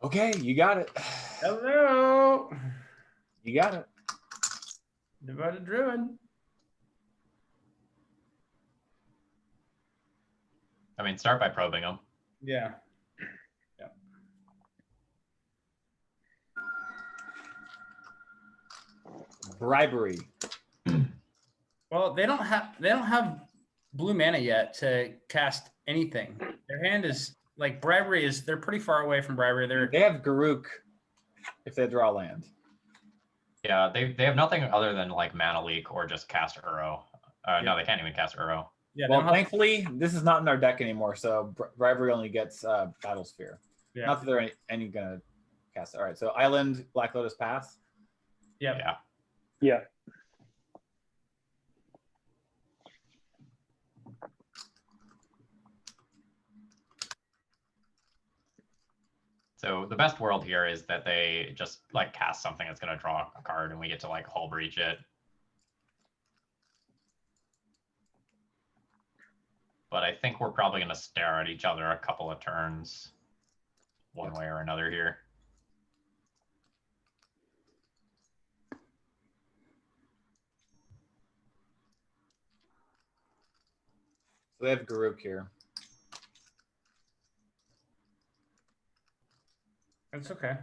Okay, you got it. Hello. You got it. Devoted Druid. I mean, start by probing them. Yeah. Bribery. Well, they don't have blue mana yet to cast anything. Their hand is like Bribery is. They're pretty far away from Bribery. They have Garuk if they draw land. Yeah, they have nothing other than like Mana Leak or just cast Uro. No, they can't even cast Uro. Yeah. Well, thankfully, this is not in our deck anymore, so Bribery only gets Battle Sphere. Yeah. Not that they're any gonna cast it. All right, so Island, Black Lotus pass. Yep. Yeah. Yeah. So the best world here is that they just like cast something that's going to draw a card and we get to like Hullbreach it. But I think we're probably going to stare at each other a couple of turns one way or another here. So they have Garuk here. That's okay.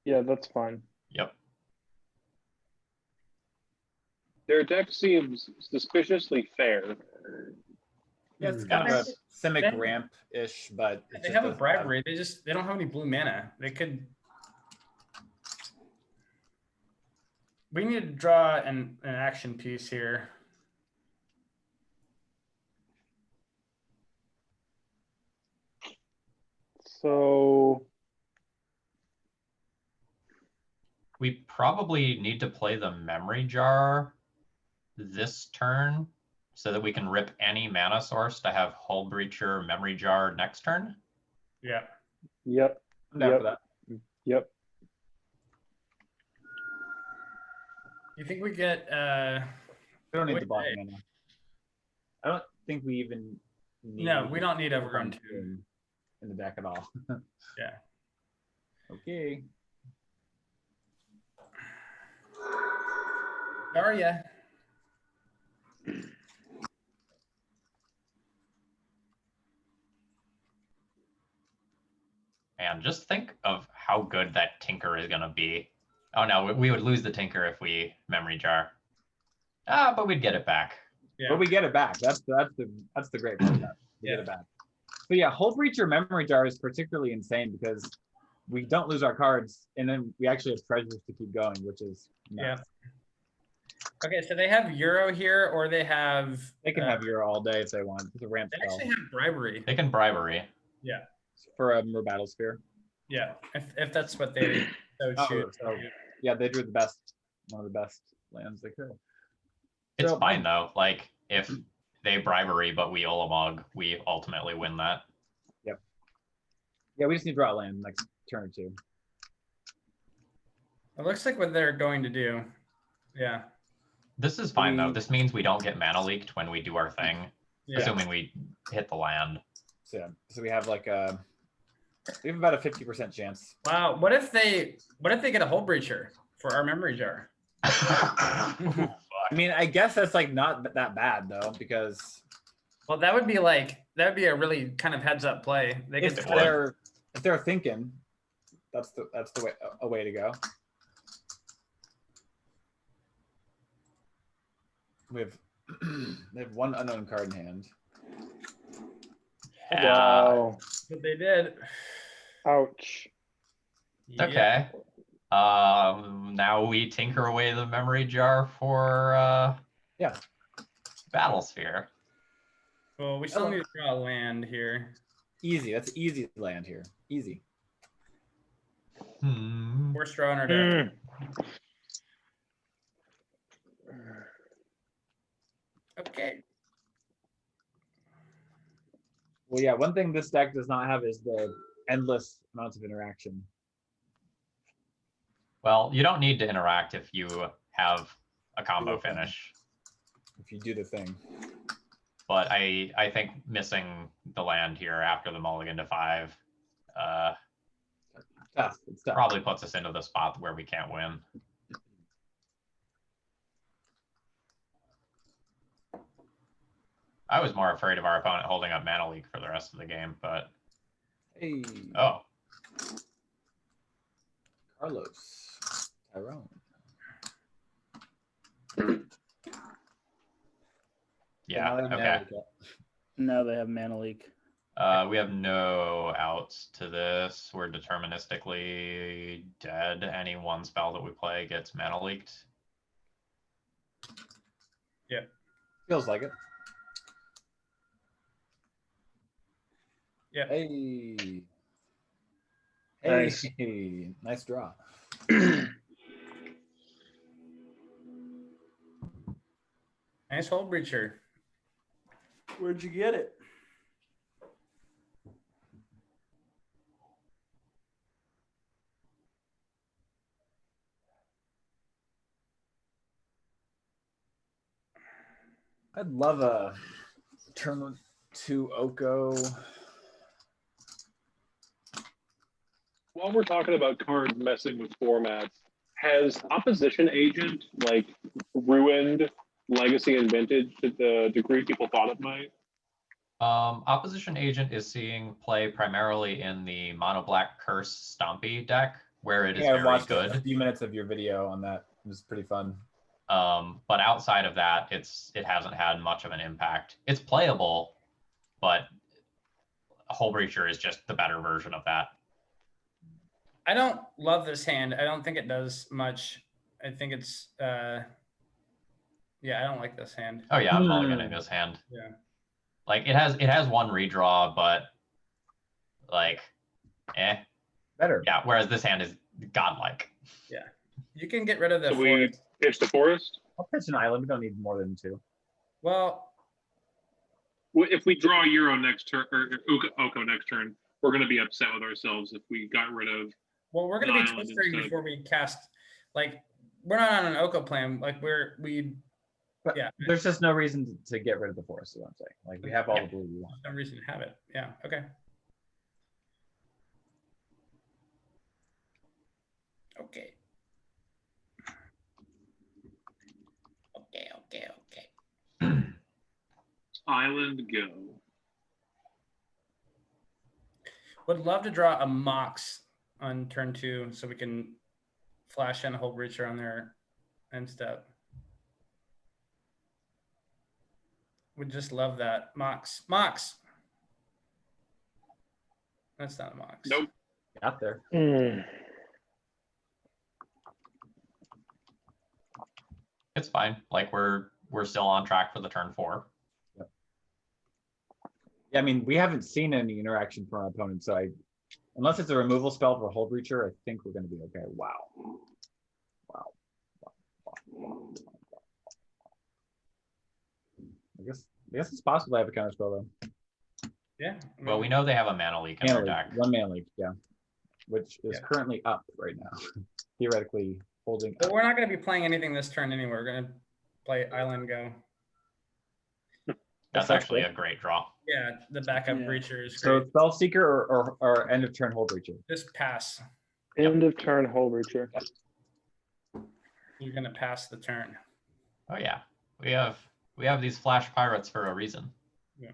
Yeah, that's fine. Yep. Their deck seems suspiciously fair. Yeah, it's kind of a Simic ramp-ish, but They have a Bribery. They don't have any blue mana. They could. We need to draw an action piece here. So We probably need to play the Memory Jar this turn so that we can rip any mana source to have Hullbreacher Memory Jar next turn. Yeah. Yep. I'm down for that. Yep. You think we get We don't need wait, the block hey. mana. I don't think we even need No, we don't need Overgrown 2. in the deck at all. Yeah. Okay. Daria. Man, just think of how good that Tinker is going to be. Oh no, we would lose the Tinker if we Memory Jar. But we'd get it back. Yeah. But we get it back. That's the great part of that. We get it back. But yeah, Hullbreacher Memory Jar is particularly insane because we don't lose our cards, and then we actually have treasures to keep going, which is nuts. Okay, so they have Euro here, or they have. They can have Euro all day if they want. It's a ramp They spell actually have Bribery. They can Bribery. Yeah. for a more battle sphere. Yeah, if that's what they so choose. So, yeah, they drew the best, one of the best lands they could. It's So, fine though. Like if they Bribery but we Ulamog, we ultimately win that. Yep. Yeah, we just need to draw a land next turn or two. It looks like what they're going to do. Yeah. This is fine though. This means we don't get mana leaked when we do our thing, Yeah. assuming we hit the land. So yeah, so we have like we have about a 50% chance. Wow. What if they get a Hullbreacher for our Memory Jar? I mean, I guess that's like not that bad though, because Well, that would be a really kind of heads up play. They if could they're thinking, that's the way a way to go. We have they have one unknown card in hand. Wow. But they did. Ouch. Okay. Now we tinker away the Memory Jar for Battle Sphere. Well, we still need to draw a land here. Easy. That's easy land here. Easy. We're throwing our deck. Okay. Well, yeah, one thing this deck does not have is the endless amounts of interaction. Well, you don't need to interact if you have a combo Do the thing. finish. If you do the thing. But I think missing the land here after the mulligan to 5 Tough. It's tough. probably puts us into the spot where we can't win. I was more afraid of our opponent holding up mana leak for the rest of the game, but Hey, oh, Carlos. Tyrone. yeah, Now they have okay. mana leak. Now they have mana leak. We have no outs to this. We're deterministically dead. Any one spell that we play gets mana leaked. Feels like it. Yeah. Hey. Nice. Hey, nice draw. Nice Hullbreacher. Where'd you get it? I'd love a turn 2 Oko. While we're talking about cards messing with formats, has Opposition Agent like ruined Legacy and Vintage to the degree people thought it might? Opposition Agent is seeing play primarily in the Mono Black Curse Stompy deck, where it is I very watched good. a few minutes of your video on that. It was pretty fun. But outside of that, it hasn't had much of an impact. It's playable, but Hullbreacher is just the better version of that. I don't love this hand. I don't think it does much. I think it's yeah, I don't like this hand. Oh yeah, I'm mulliganing this hand. Yeah. Like it has one redraw, but like Better. yeah, whereas this hand is godlike. Yeah. You can get rid of the So we forest. pitch the forest? I'll pitch an island. We don't need more than 2. Well, If we draw Euro next turn or Oko next turn, we're going to be upset with ourselves if we got rid of. we're gonna be Island twistering instead. before we cast. Like we're not on an Oko plan. Like But yeah. there's just no reason to get rid of the forest, is what I'm saying. Like we have all Yeah. the blue we want. No reason to have it. Yeah. Okay. Okay. Okay. Island go. Would love to draw a Mox on turn 2 so we can flash in a Hullbreacher on their end step. Would just love that. Mox. Mox. That's not a Mox. Nope. Got there. It's fine. Like we're still on track for the turn 4. Yeah, I mean, we haven't seen any interaction from our opponent, so unless it's a removal spell for Hullbreacher, I think we're going to be okay. Wow. I guess it's possible to have a counter spell though. Yeah. Well, we know they have a mana leak in their deck. One mana leak, yeah, which is currently up right now, theoretically holding. But we're not going to be playing anything this turn anyway. We're going to play Island Go. That's actually a great draw. Yeah, the backup breacher is So great. Spell Seeker or end of turn Hullbreacher. Just pass. End of turn Hullbreacher. You're going to pass the turn. Oh yeah, we have these flash pirates for a reason. Yeah.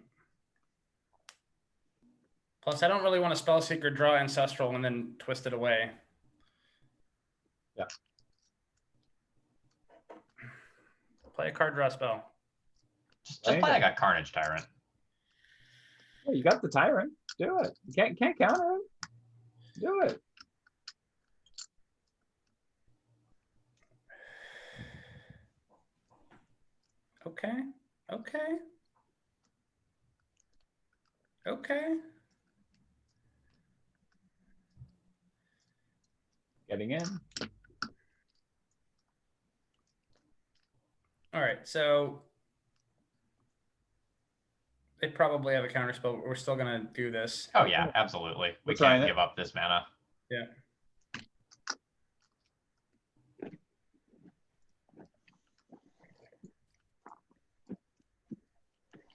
Plus, I don't really want to Spell Seeker, draw Ancestral, and then twist it away. Yeah. Play a card, draw a spell. Just play like a Carnage Tyrant. Well, you got the Tyrant. Do it. You can't counter him. Do it. Okay. Okay. Okay. Getting in. All right. So they probably have a counter spell, but we're still going to do this. Oh yeah, absolutely. We We're trying can't it. give up this mana. Yeah.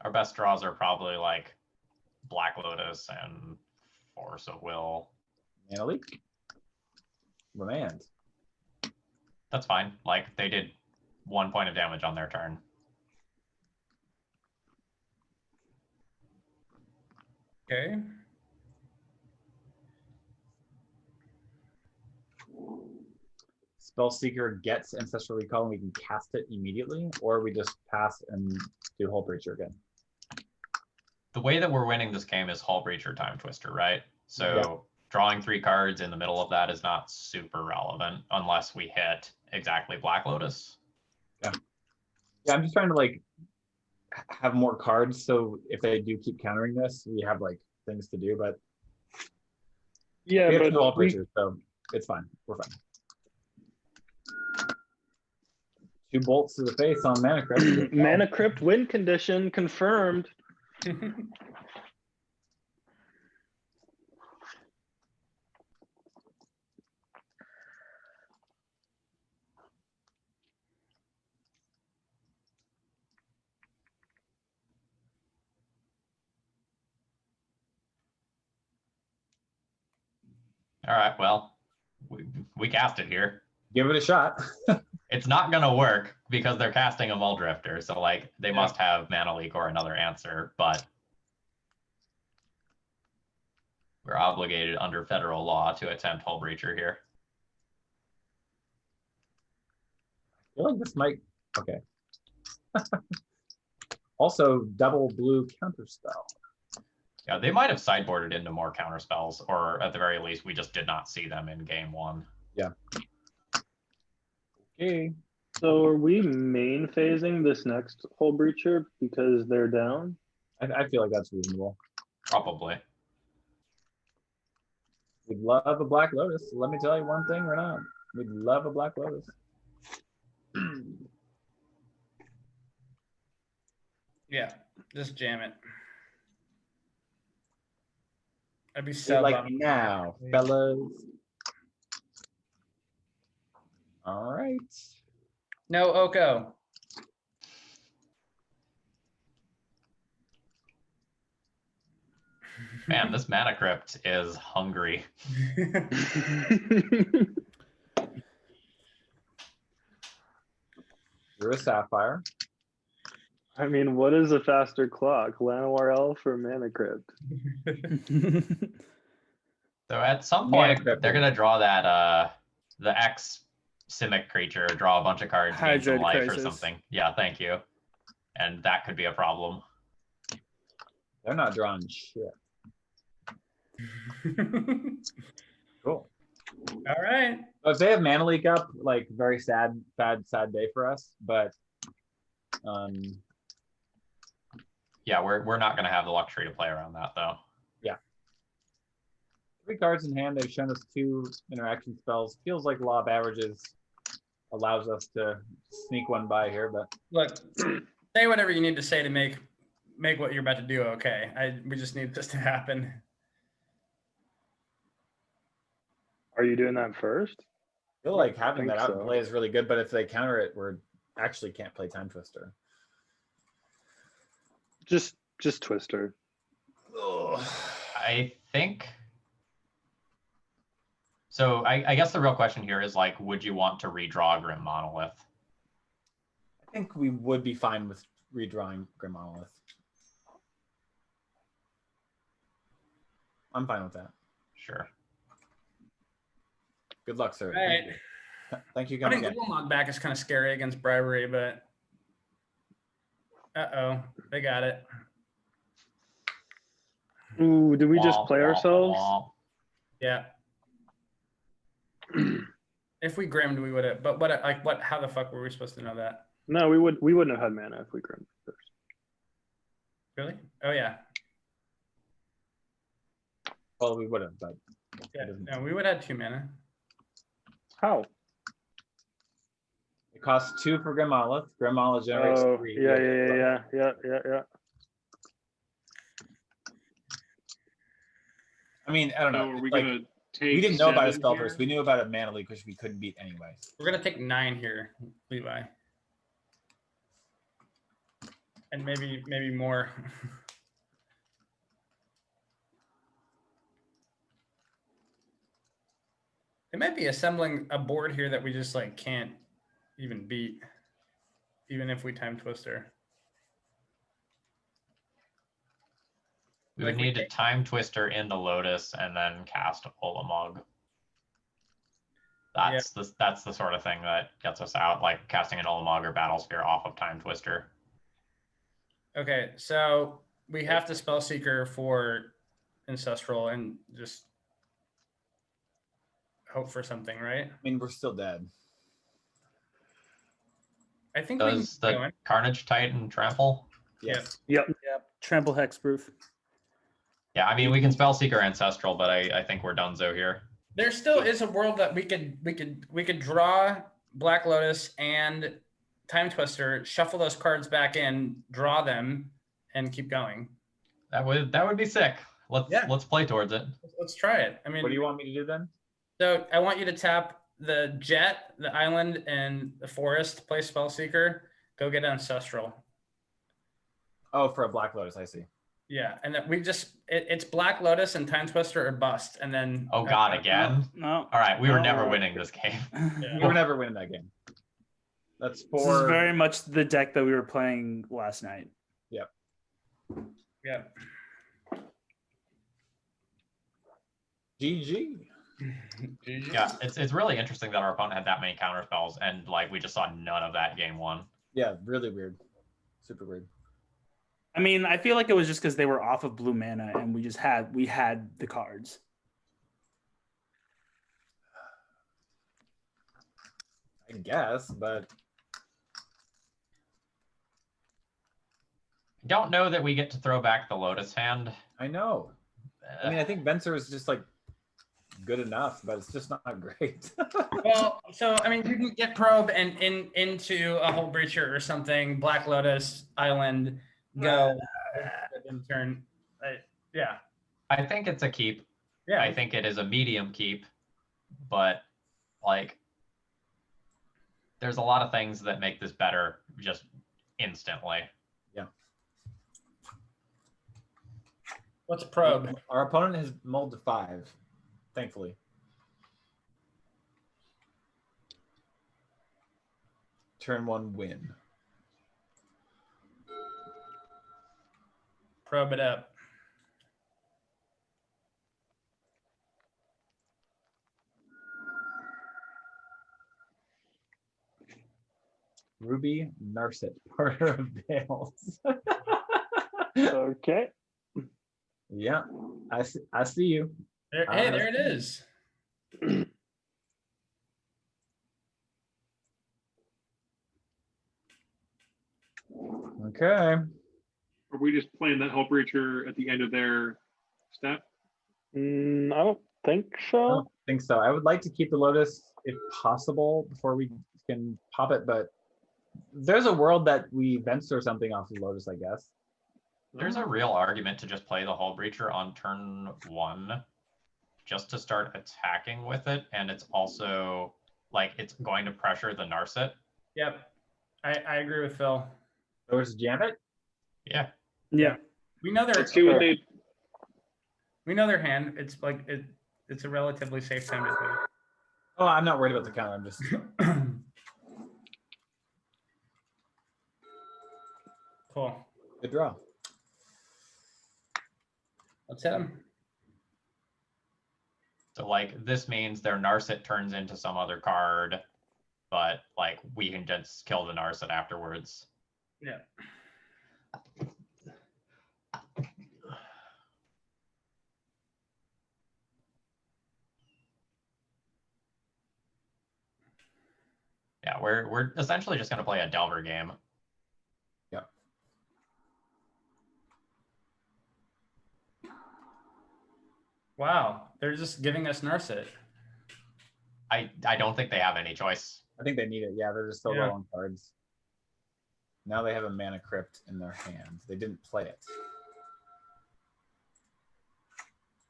Our best draws are probably like Black Lotus and Force of Will. Mana leak. Remand. That's fine. Like they did 1 point of damage on their turn. Okay. Spellseeker gets Ancestral Recall and we can cast it immediately, or we just pass and do Hullbreacher again. The way that we're winning this game is Hullbreacher Time Twister, right? So drawing 3 cards in the middle of that is not super relevant unless we hit exactly Black Lotus. Yeah, I'm just trying to like have more cards, so if they do keep countering this, we have like things to do. But Yeah, we have but no Hullbreacher, so it's fine. We're fine. 2 bolts to the face on Mana Crypt. Mana Crypt win condition confirmed. All right, well, we cast it here. Give it a shot. It's not going to work because they're casting a Muldrifter. So like they must have Mana Leak or another answer, but we're obligated under federal law to attempt Hullbreacher here. I feel like this might, okay. Also, double blue counterspell. Yeah, they might have sideboarded into more counter spells, or at the very least, we just did not see them in game 1. Yeah. Okay. So are we main phasing this next Hullbreacher because they're down? I feel like that's reasonable. Probably. We'd love a Black Lotus. Let me tell you one thing, we're not. We'd love a Black Lotus. Yeah, just jam it. I'd be See so like bummed. now, fellas. All right. No Oko. Man, this mana crypt is hungry. You're a sapphire. I mean, what is a faster clock? Llanowar Elf or Mana Crypt? So at some Mana point, crypt. they're gonna draw that the X Simic creature, draw a bunch of cards, gain some Hydroid life Crisis. or something. Yeah, thank you. And that could be a problem. They're not drawing shit. Cool. All right. If they have mana leak up, like very sad day for us. But Yeah, we're not gonna have the luxury to play around that though. 3 cards in hand. They've shown us 2 interaction spells. Feels like law of averages allows us to sneak one by here, but Look, say whatever you need to say to make what you're about to do okay. We just need this to happen. Are you doing that first? I feel like having think that out in so. play is really good. But if they counter it, we're actually can't play Time Twister. Just Twister. I think. So I guess the real question here is like, would you want to redraw Grim Monolith? I think we would be fine with redrawing Grim Monolith. I'm fine with that. Sure. Good luck, sir. All right. Thank you. Putting Again. Ulamog back is kind of scary against bribery, but they got it. Ooh, did we just play ourselves? Yeah. If we grimmed, we would have. But what? How the fuck were we supposed to know that? No, we wouldn't have had mana if we grimmed first. Really? Oh yeah. Well, we would have, but Yeah. No, we would have had 2 mana. How? it costs 2 for Grim Monolith. Grim Monolith generates Oh, 3. yeah. I mean, I don't know. So are we like, gonna take? we didn't know about a 7 spell here? first. We knew about a mana leak, which we couldn't beat anyway. We're gonna take 9 here, Levi, and maybe more. They might be assembling a board here that we just like can't even beat, even if we Time Twister. We would need to Time Twister into Lotus and then cast Olamog. That's the sort of thing that gets us out, like casting an Olamog or Battlesphere off of Time Twister. Okay, so we have to Spellseeker for Ancestral and just hope for something, right? I mean, we're still dead. I think Does we the Carnage Titan trample? Yes. Yep. Yep. Trample hexproof. Yeah, I mean we can Spellseeker Ancestral, but I think we're donezo here. There still is a world that we could draw Black Lotus and Time Twister, shuffle those cards back in, draw them, and keep going. That would be sick. Let's play towards it. Let's try it. I mean, What do you want me to do then? So I want you to tap the jet, the island, and the forest, play Spellseeker, go get Ancestral. Oh, for a Black Lotus, I see. Yeah, and then we just it's Black Lotus and Time Twister or bust, and then Oh god, again? No. All right, we were never winning this game. We were never winning that game. That's This is 4. very much the deck that we were playing last night. Yep. Yeah. GG. Yeah, it's really interesting that our opponent had that many counter spells and like we just saw none of that game 1. Yeah, really weird. Super weird. I mean, I feel like it was just because they were off of blue mana and we had the cards. I guess, but I don't know that we get to throw back the Lotus hand. I know. I mean, I think Venser is just like good enough, but it's just not great. Well, so I mean, you can get Probe and into a Hullbreacher or something. Black Lotus Island, go in turn. Yeah. I think it's a keep. Yeah. I think it is a medium keep, but like there's a lot of things that make this better just instantly. Yeah. What's probe? Our opponent has mulled to 5, thankfully. Turn 1 win. Probe it up. Ruby Narset, Porter of Bales. Okay. Yeah, I see you. There, hey, there it is. Okay. Are we just playing that Hullbreacher at the end of their step? I don't think I so. don't think so. I would like to keep the Lotus if possible before we can pop it, but there's a world that we venture something off of Lotus, I guess. There's a real argument to just play the Hullbreacher on turn 1 just to start attacking with it, and it's also like it's going to pressure the Narset. Yep. I agree with Phil. Lotus jam it? Yeah. Yeah. We know their Let's see what they. we know their hand. It's like it's a relatively safe time to Oh, I'm not worried about the counter. I'm just do it. Cool. good draw. Let's hit him. So like this means their Narset turns into some other card, but like we can just kill the Narset afterwards. Yeah. Yeah, we're essentially just gonna play a Delver game. Yeah. Wow. They're just giving us Narset. I don't think they have any choice. I think they need it. Yeah, they're just so Yeah. low on cards. Now they have a Mana Crypt in their hand. They didn't play it.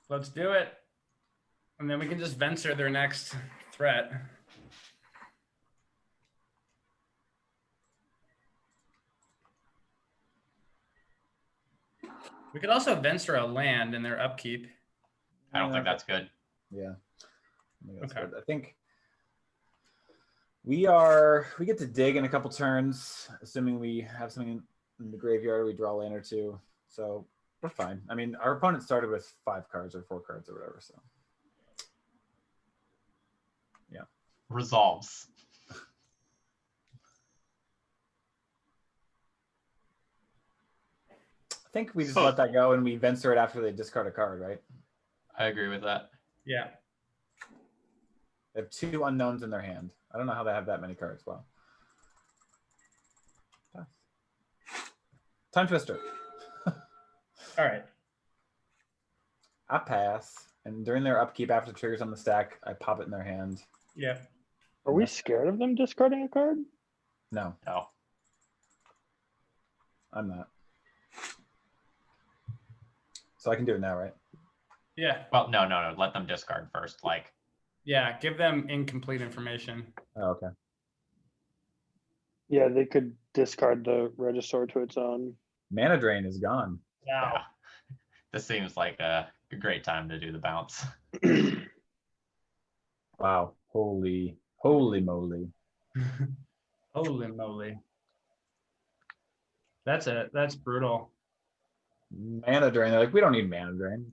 Let's do it. And then we can just venture their next threat. We could also venture a land in their upkeep. I don't think that's good. Yeah. I think that's Okay. good. I think we get to dig in a couple turns, assuming we have something in the graveyard, we draw a land or two. So we're fine. I mean, our opponent started with 5 cards or 4 cards or whatever. So yeah. Resolves. I think we just let that go and we venture it after they discard a card, right? I agree with that. Yeah. They have 2 unknowns in their hand. I don't know how they have that many cards. Well, Time Twister. All right. I pass, and during their upkeep, after triggers on the stack, I pop it in their hand. Yeah. Are we scared of them discarding a card? No, No. I'm not. So I can do it now, right? Yeah. Well, no. Let them discard first. Like, Yeah. Give them incomplete information. Oh, okay. Yeah, they could discard the Regisaur to its own. Mana Drain is gone. Wow. yeah. This seems like a great time to do the bounce. Wow. Holy moly. Holy moly. That's brutal. Mana Drain. They're like, we don't need Mana Drain.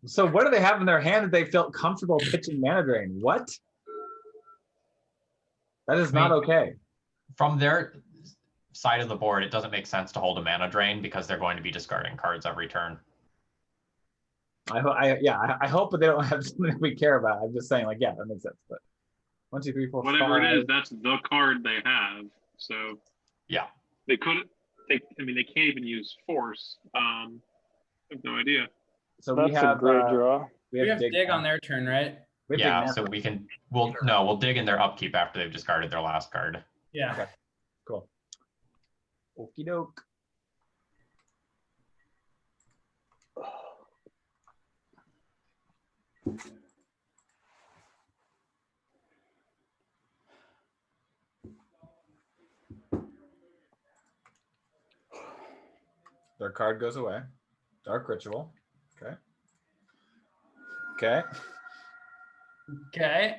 So what do they have in their hand that they felt comfortable pitching Mana Drain? What? That is not okay. From their side of the board, it doesn't make sense to hold a Mana Drain because they're going to be discarding cards every turn. I hope that they don't have something we care about. I'm just saying, like, yeah, that makes sense. But 1, 2, 3, 4, Whatever 5. it is, that's the card they have. So Yeah. they could. They can't even use force. I have no idea. So That's we have a great draw. We have dig now. on their turn, right? We have dig Yeah, now. so we'll dig in their upkeep after they've discarded their last card. Yeah. Okay. Cool. Okie doke. Their card goes away. Dark Ritual. Okay. Okay. Okay.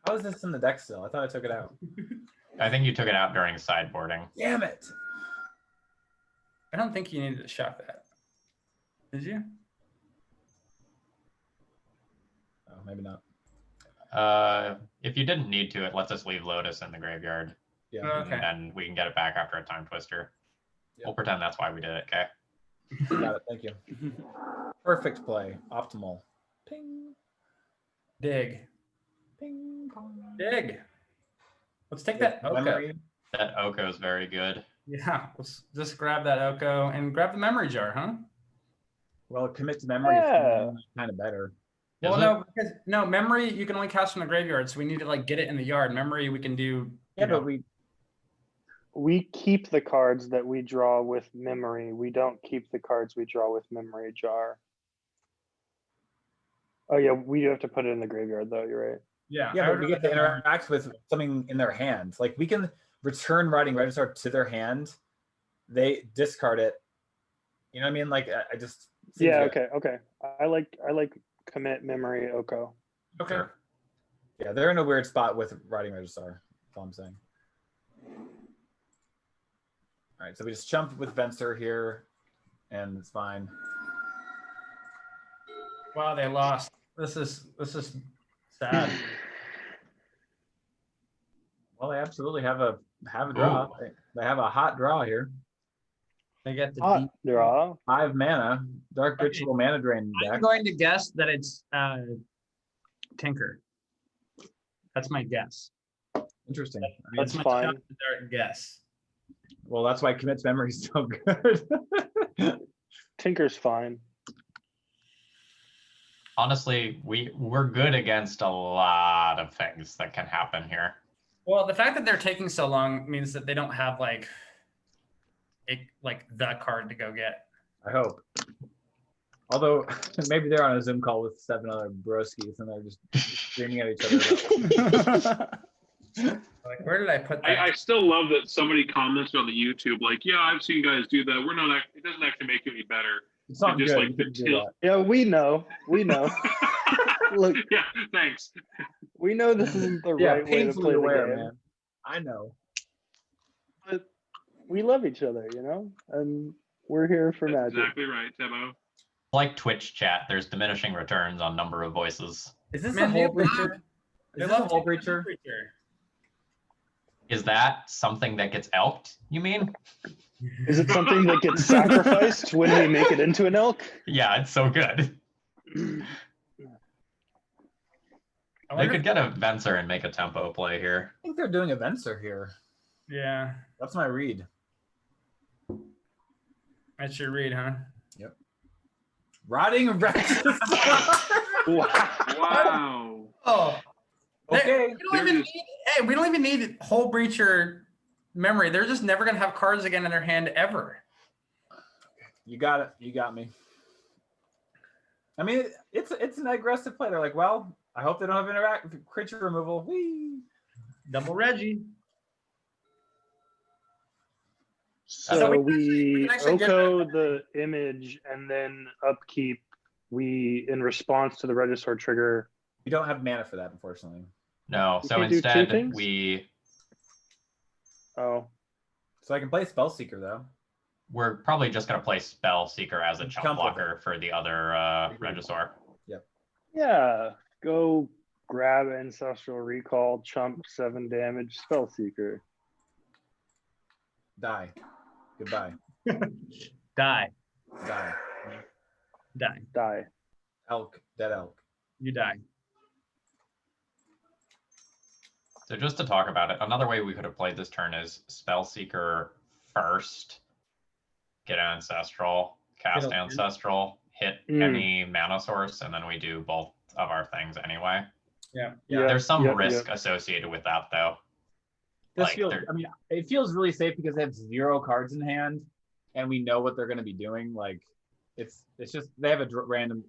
How is this in the deck still? I thought I took it out. I think you took it out during sideboarding. Damn it. I don't think you needed to shop that. Did you? Oh, maybe not. If you didn't need to, it lets us leave Lotus in the graveyard. Yeah. Okay. And we can get it back after a time twister. Yep. We'll pretend that's why we did it, okay? Got it. Thank you. Perfect play. Optimal. Ping. Dig. Ping pong. Dig. Let's take that Oko. Memory. That Oko is very good. Yeah, let's just grab that Oko and grab the memory jar, huh? Well, commit to memory Yeah. is kind of better. Well, Is no, because no memory you can only cast from the graveyard, so we need to like get it in the yard. Memory we can do. Yeah, you know, but We keep the cards that we draw with memory. We don't keep the cards we draw with memory jar. Oh yeah, we do have to put it in the graveyard though. You're right. yeah, yeah, I but would we get to rather have- interact with something in their hands. Like we can return Writing Registrar to their hand. They discard it. You know what I mean? Like I just seems Yeah. good. Okay. I like commit memory Oko. Okay. Sure. Yeah, they're in a weird spot with Writing Registrar. That's all I'm saying. All right, so we just chump with Venser here, and it's fine. Wow, they lost. This is sad. Well, they absolutely have a draw. They have a hot draw here. They get the Hot deep. draw. 5 mana, Dark Okay. Ritual mana drain I'm deck. going to guess that it's Tinker. That's my guess. Interesting. I mean, That's my fine. shot in the dark guess. well, that's why Commit to Memory is so good. Tinker's fine. Honestly, we're good against a lot of things that can happen here. Well, the fact that they're taking so long means that they don't have like the card to go get. I hope. Although maybe they're on a Zoom call with 7 other broskies and they're just screaming at each other. Like, where did I put that? I still love that somebody commented on the YouTube, like, yeah, I've seen guys do that. We're not, it doesn't actually make you any better. It's not Just good. like You the can do tilt. that. Yeah, we know. Look, Yeah, thanks. we know this isn't the Yeah, right way to painfully play the aware, game. man. I know. But we love each other, you know, and we're here for That's magic. exactly right, Tebo. Like Twitch chat, there's diminishing returns on number of voices. Is this Man, a whole they breacher? love- Is this a whole breacher? Is that something that gets elked, you mean? Is it something that gets sacrificed when we make it into an elk? Yeah, it's so good. I They wonder could if- get a Venser and make a tempo play here. I think they're doing a Venser here. Yeah, That's my read. that's your read, huh? Rotting Registrar. Wow. Oh, Okay. we don't even need Hullbreacher memory. They're just never gonna have cards again in their hand ever. You got it. You got me. I mean, it's an aggressive play. They're like, well, I hope they don't have creature removal. Whee! Double Reggie. So we we can actually get Oko the image and then upkeep. We, in response to the Registrar trigger, We don't have mana for that, unfortunately. No, You so can't do two instead things? we're oh, So I can play Spellseeker though. probably just gonna play Spell Seeker as a chump Chump with blocker for the other Regisaur. yeah, go grab Ancestral Recall, chump 7 damage, Spellseeker. Die. Goodbye. Die. Die. Die. Elk. Dead elk. You die. So just to talk about it, another way we could have played this turn is Spell Seeker first, get Ancestral, cast It'll- Ancestral, hit Mm. any mana source, and then we do both of our things anyway. Yeah. There's some Yep, risk yep. associated with that though. This Like, feels. they're- I mean, it feels really safe because they have 0 cards in hand, and we know what they're going to be doing. Like, it's just they have a random.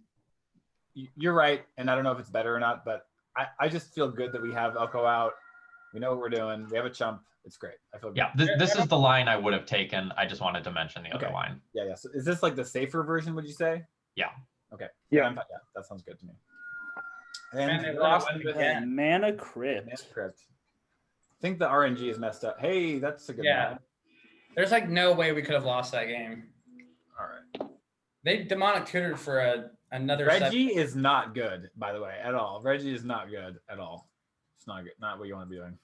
You're right, and I don't know if it's better or not, but I just feel good that we have Oko out. We know what we're doing. We have a chump. It's great. I feel Yeah, good. this is the line I would have taken. I just wanted to mention the other Okay. line. Yeah. So is this like the safer version? Would you say? Yeah. Okay. Yeah. Yeah, that sounds good to me. Man, they And lost last it bit- again. Mana Crypt. Manuscript. I think the RNG is messed up. Hey, that's a good Yeah. one. There's like no way we could have lost that game. All right. They demonic tutored for another Reggie is not good, by the way, at all. Reggie is not good at all. It's not good. Not what you want to be doing.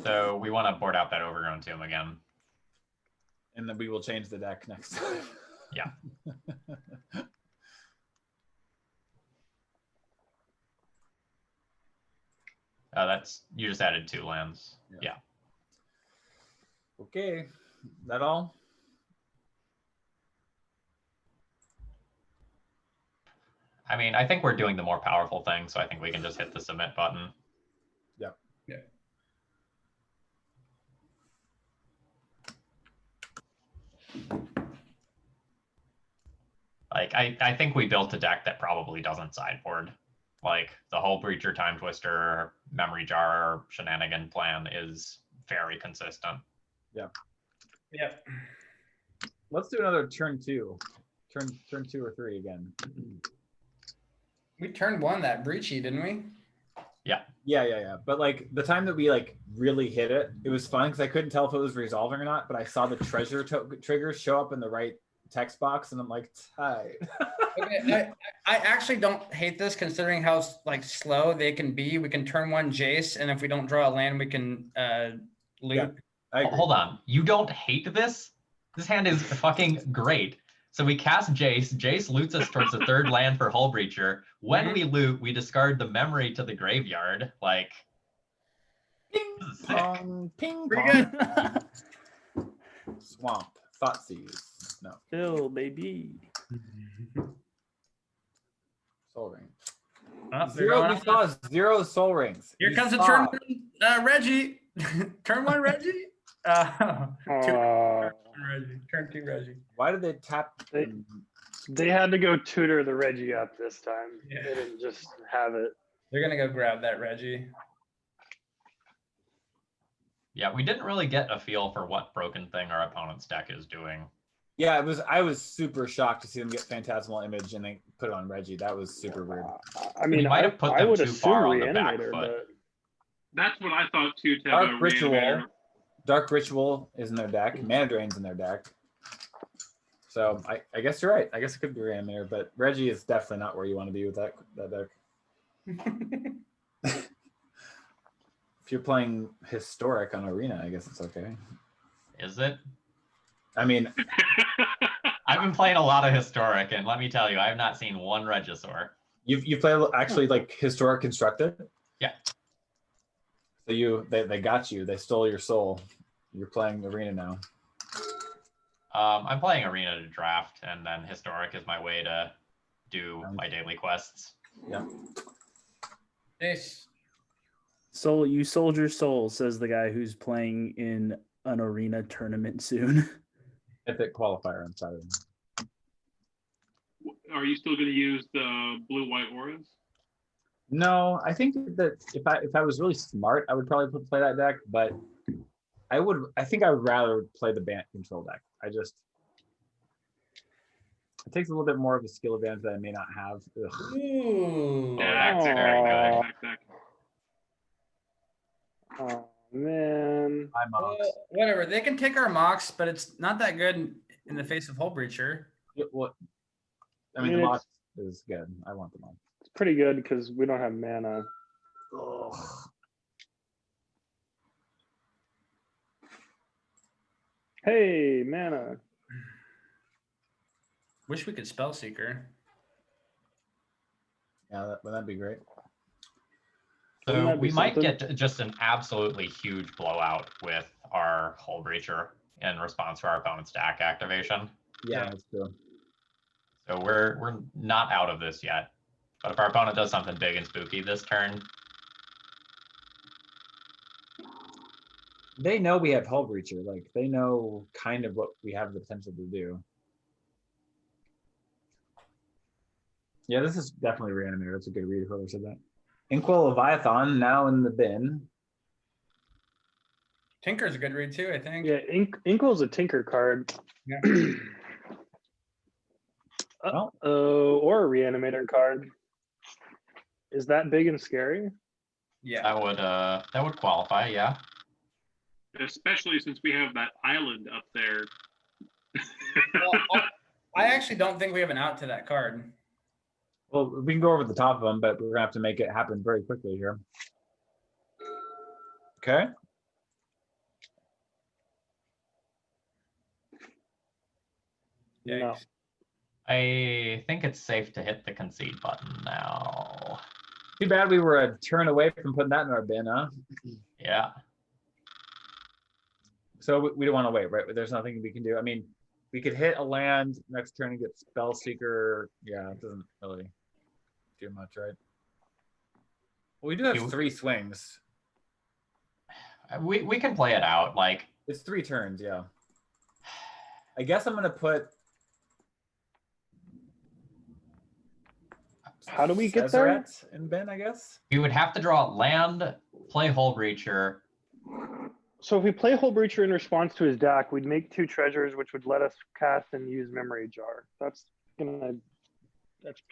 So we want to board out that Overgrown Tomb again. And then we will change the deck next time. Yeah. That's you just added 2 lands. Yeah. Okay. That all? I mean, I think we're doing the more powerful thing, so I think we can just hit the submit button. Yep. Yeah. Like, I think we built a deck that probably doesn't sideboard. Like, the Hullbreacher, Time Twister, Memory Jar, Shenanigan plan is very consistent. Yeah. Yep. Let's do another turn 2. Turn 2 or 3 again. We turned 1 that breachy, didn't we? Yeah. But like the time that we like really hit it, it was fun because I couldn't tell if it was resolving or not. But I saw the treasure triggers show up in the right text box, and I'm like, tight. Okay, I actually don't hate this considering how like slow they can be. We can turn 1 Jace, and if we don't draw a land, we can loot. Yeah. I agree. Hold on. You don't hate this? This hand is fucking great. So we cast Jace. Jace loots us towards the 3rd land for Hullbreacher. When we loot, we discard the memory to the graveyard. Like, Ping this is sick. pong, ping Pretty pong. Swamp. Thoughtseize. No. Phil, baby. Soul Ring. Oh, they're Zero. going We up. saw 0 Soul Rings. Here We comes a saw- turn 1, Reggie. Turn 1 Reggie. Turn 2 Reggie. Turn 2 Reggie. Why did they tap? They had to go tutor the Reggie up this time. Yeah. They didn't just have it. They're gonna go grab that Reggie. Yeah, we didn't really get a feel for what broken thing our opponent's deck is doing. Yeah, it was. I was super shocked to see them get Phantasmal Image and they put it on Reggie. That was super weird. I mean, might have put I them would too assume far on the back Reanimator, foot. but That's what I thought too. To have a Dark Ritual. Reanimator. Dark Ritual is in their deck. Mana Drain's in their deck. So I guess you're right. I guess it could be Reanimator, but Reggie is definitely not where you want to be with that deck. If you're playing Historic on Arena, I guess it's okay. Is it? I mean, I've been playing a lot of Historic, and let me tell you, I have not seen one Regisaur. you play actually like Historic Constructed. Yeah. So they got you. They stole your soul. You're playing Arena now. I'm playing Arena to draft, and then Historic is my way to do my daily quests. Yeah. Jace. Soul, you sold your soul, says the guy who's playing in an arena tournament soon. Epic qualifier on Saturday. Are you still going to use the blue-white auras? No, I think that if I was really smart, I would probably play that deck, but I think I would rather play the Bant control deck. It takes a little bit more of a skill advantage that I may not have. Ugh. Ooh. Yeah, that's very good. Deck. oh man, I'm Whatever. They can take our mocks, but it's not that good in the face of Hullbreacher. What? I mean, mean, the it's- Mox is good. I want the Mox. it's pretty good because we don't have mana. Ugh. Hey, mana. Wish we could spell seeker. Yeah, that'd be great. Wouldn't So that be we might something? get just an absolutely huge blowout with our Hullbreacher in response to our opponent's stack activation. Yeah, that's true. So we're not out of this yet. But if our opponent does something big and spooky this turn, They know we have Hullbreacher. Like they know kind of what we have the potential to do. Yeah, this is definitely Reanimator. That's a good read. Whoever said that. Inkwell Leviathan now in the bin. Tinker's a good read too, I think. Yeah, Inkle's a tinker card. Yeah. Or a reanimator card. Is that big and scary? Yeah. That would qualify, yeah. Especially since we have that island up there. Well, I actually don't think we have an out to that card. Well, we can go over the top of them, but we're gonna have to make it happen very quickly here. Okay. Yeah. No. I think it's safe to hit the concede button now. Too bad we were a turn away from putting that in our bin, huh? Yeah. So we don't want to wait, right? There's nothing we can do. I mean, we could hit a land next turn and get Spell Seeker. Yeah, it doesn't really do much, right? Well, we do have 3 swings. We can play it out. Like, It's 3 turns, yeah. I guess I'm gonna put. How do we get there? Tezzeret in bin, I guess. we would have to draw land, play Hullbreacher. So if we play Hullbreacher in response to his deck, we'd make 2 treasures, which would let us cast and use Memory Jar. That's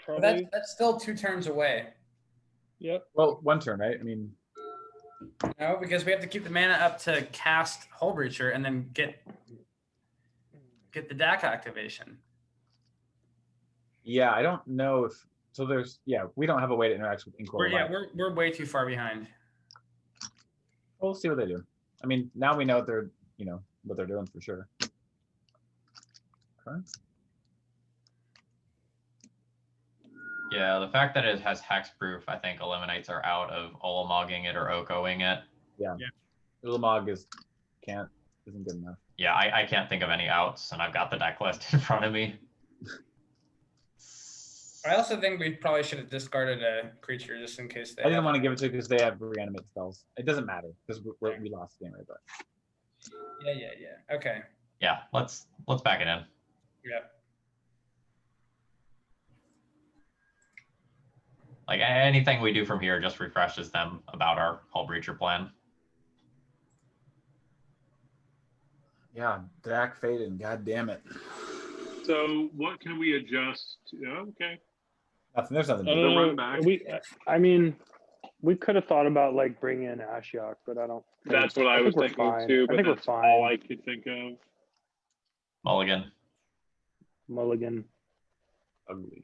probably. That's still 2 turns away. Yep. Well, 1 turn, right? I mean, No, because we have to keep the mana up to cast Hullbreacher and then get the deck activation. yeah, I don't know if. So there's, yeah, we don't have a way to interact with Inkle. We're way too far behind. We'll see what they do. I mean, now we know what they're doing for sure. Okay. Yeah, the fact that it has hexproof, I think, eliminates our out of Olamogging it or Okoing it. Yeah. Ulamog isn't good enough. Yeah, I can't think of any outs, and I've got the deck list in front of me. I also think we probably should have discarded a creature just in case they. I didn't want to give it to because they have reanimate spells. It doesn't matter because we lost the game right, but Yeah. Okay. Yeah, let's back it in. Yeah. Like, anything we do from here just refreshes them about our Hullbreacher plan. yeah, Dak faded. God damn it. So what can we adjust? Okay. Nothing. There's nothing. The run back. I mean, we could have thought about like bringing in Ashiok, but I don't. That's what I was think thinking we're fine. too, I but think we're that's fine. all I could think of. Mulligan. Mulligan. Ugly.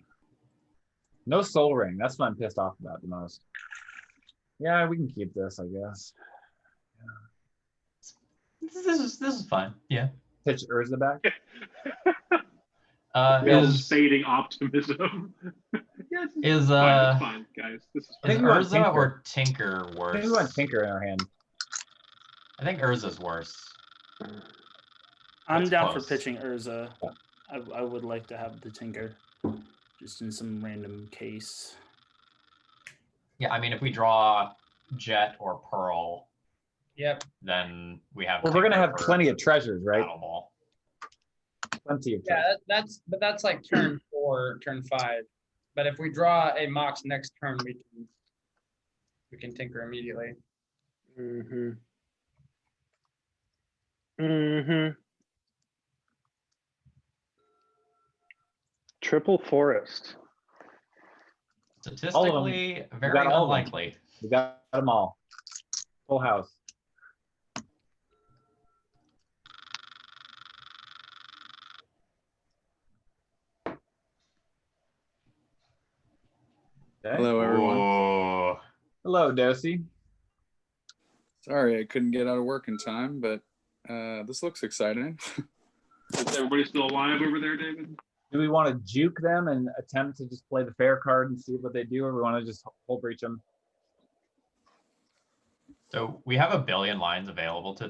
No Soul Ring. That's what I'm pissed off about the most. Yeah, we can keep this, I guess. This is fine. Yeah. Pitch Urza back. Bill's fading optimism. Yeah, it's fine, guys. This is I Is think we want Urza Tinker. or Tinker I worse? think we want Tinker in our hand. I think Urza's worse. I'm That's down close. for pitching Urza. I would like to have the Tinker, just in some random case. Yeah, I mean, if we draw Jet or Pearl, Yep. then we have. Well, we're gonna Tinker have for plenty of treasures, right? Battle Ball. Plenty of Yeah, treasures. that's like turn 4, turn 5. But if we draw a Mox next turn, we can tinker immediately. Mm-hmm. Mm-hmm. Triple Forest. Statistically, very got all of them. unlikely. We got them all. Full house. Okay. Hello, everyone. Whoa. Hello, Dosey. Sorry I couldn't get out of work in time, but this looks exciting. Is everybody still alive over there, David? Do we want to juke them and attempt to just play the fair card and see what they do, or we want to just Hullbreach them? So we have a billion lines available to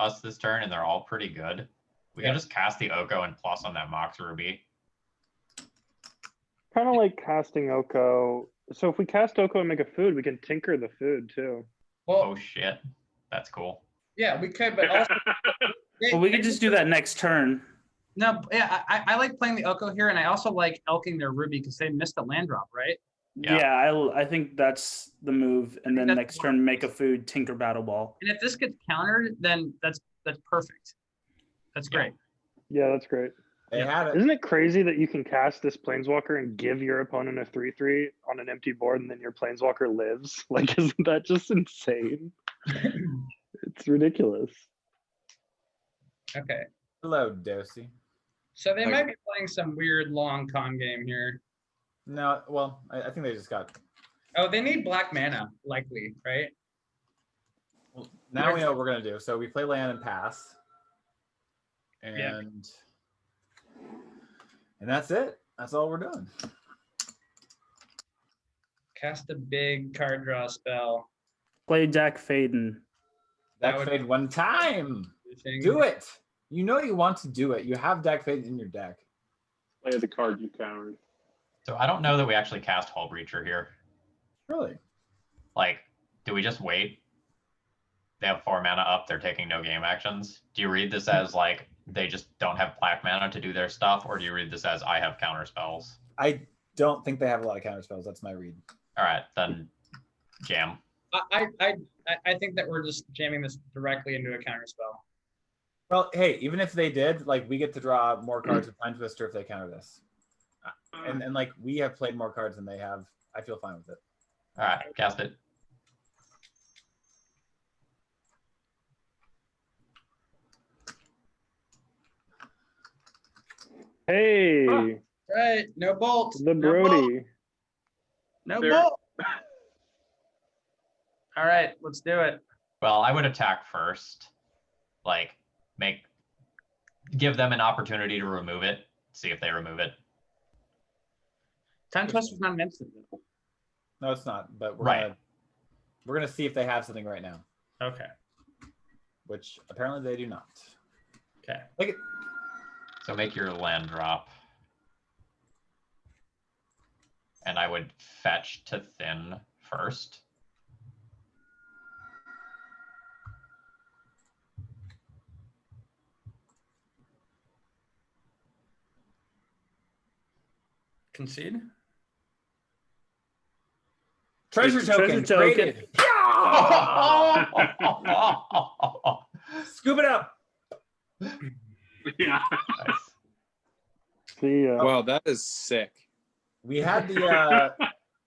us this turn, and they're all pretty good. We can just cast the Oko and plus on that Mox Ruby. Kind of like casting Oko. So if we cast Oko and make a food, we can tinker the food too. Well, Oh shit, that's cool. yeah, we could, but also. Well, we could just do that next turn. No, yeah, I like playing the Oko here, and I also like elking their Ruby because they missed a land drop, right? I think that's the move. And then that's next turn, make a food, Tinker Battle Ball. And if this gets countered, then that's perfect. That's great. Yeah, that's great. They have it. Isn't it crazy that you can cast this Planeswalker and give your opponent a 3/3 on an empty board and then your Planeswalker lives? Like, isn't that just insane? It's ridiculous. Okay. Hello, Dosey. So they might be playing some weird long con game here. No, well, I think they just got. Oh, they need black mana, likely, right? Well, now we know what we're gonna do. So we play land and pass, and that's it. That's all we're doing. Cast a big card draw spell. Play Jack Faden. Deck fade one time. Do it. You know you want to do it. You have deck fade in your deck. Play the card you countered. So I don't know that we actually cast Hullbreacher here. Really? Like, do we just wait? They have 4 mana up. They're taking no game actions. Do you read this as like they just don't have black mana to do their stuff, or do you read this as I have counter spells? I don't think they have a lot of counter spells. That's my read. All right, then jam. I think that we're just jamming this directly into a counter spell. Well, hey, even if they did, like, we get to draw more cards with Time Twister if they counter this. And like, we have played more cards than they have. I feel fine with it. All right, cast it. Hey, Right, no bolt. the Brody. No There- bolt. All right, let's do it. Well, I would attack first. Like, give them an opportunity to remove it. See if they remove it. Time Twister's not an instant. No, it's not. But Right. we're gonna see if they have something right now, Okay. which apparently they do not. Okay. Like it. So make your land drop. And I would fetch to thin first. Concede. Treasure token. Created. Scoop it up. Yeah. Nice. See ya. Wow, that is sick. We had the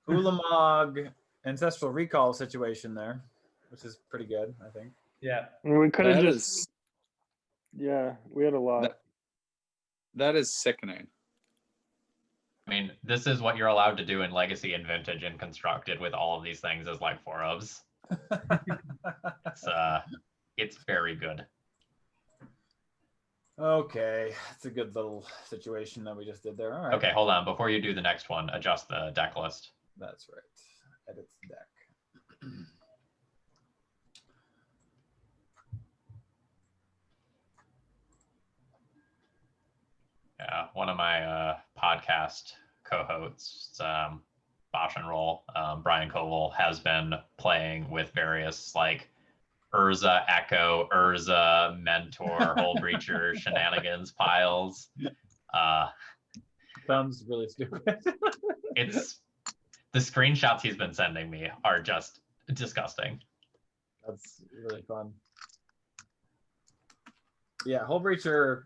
Ulamog Ancestral Recall situation there, which is pretty good, I think. Yeah. We could have That just. is Yeah, we had a lot. that is sickening. I mean, this is what you're allowed to do in Legacy and Vintage and Constructed with all of these things as like 4-ofs. It's very good. Okay, it's a good little situation that we just did there. All right. Okay, hold on. Before you do the next one, adjust the deck list. That's right. Edit deck. Yeah, one of my podcast co-hosts, Bosch and Roll, Brian Koval, has been playing with various like Urza Echo, Urza Mentor, Hullbreacher shenanigans piles. Sounds really stupid. It's the screenshots he's been sending me are just disgusting. That's really fun. Yeah, Hullbreacher,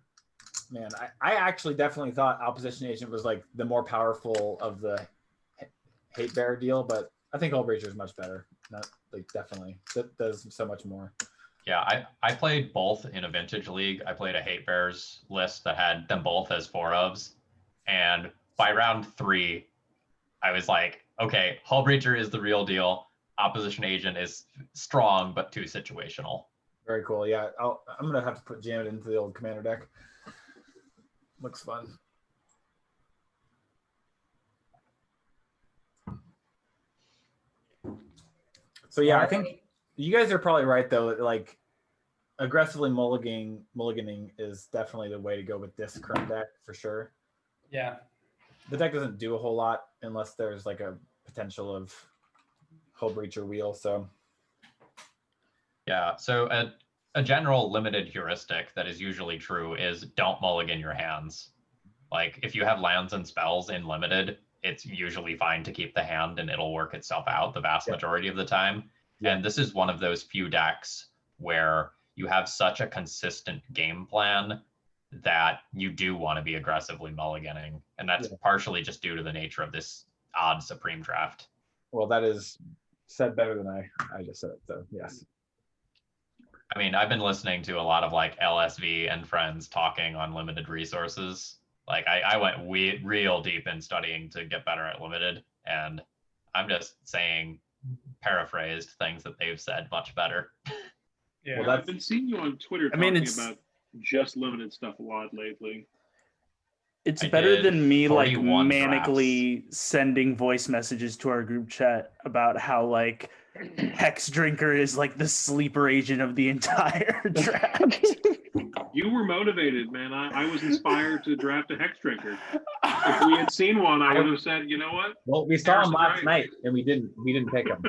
man, I actually definitely thought Opposition Agent was like the more powerful of the Hate Bear deal, but I think Hullbreacher is much better. Not like definitely. That does so much more. Yeah, I played both in a Vintage League. I played a Hate Bears list that had them both as 4-ofs. And by round 3, I was like, okay, Hullbreacher is the real deal. Opposition Agent is strong, but too situational. Very cool. Yeah, I'm gonna have to jam it into the old Commander deck. Looks fun. So yeah, I think you guys are probably right though. Like aggressively mulliganing is definitely the way to go with this current deck for sure. Yeah. The deck doesn't do a whole lot unless there's like a potential of Hullbreacher wheel. So Yeah, so a general limited heuristic that is usually true is don't mulligan your hands. Like if you have lands and spells in limited, it's usually fine to keep the hand and it'll work itself out the vast Yeah. majority of the time. Yeah. And this is one of those few decks where you have such a consistent game plan that you do want to be aggressively mulliganing. And that's Yeah. partially just due to the nature of this odd Supreme draft. Well, that is said better than I just said it. So yes. I mean, I've been listening to a lot of like LSV and friends talking on limited resources. Like I went real deep in studying to get better at limited, and I'm just saying paraphrased things that they've said much better. Yeah. Well, I've been seeing you on Twitter I mean, talking it's- about just limited stuff a lot lately. It's I better did than me like 41 manically sending voice messages to our group chat about how like Hex Drinker is like the sleeper agent of the entire draft. You were motivated, man. I was inspired to draft a Hex Drinker. If we had seen one, I would have said, you know what? Well, we saw him Harrison's last right. night, and we didn't pick him.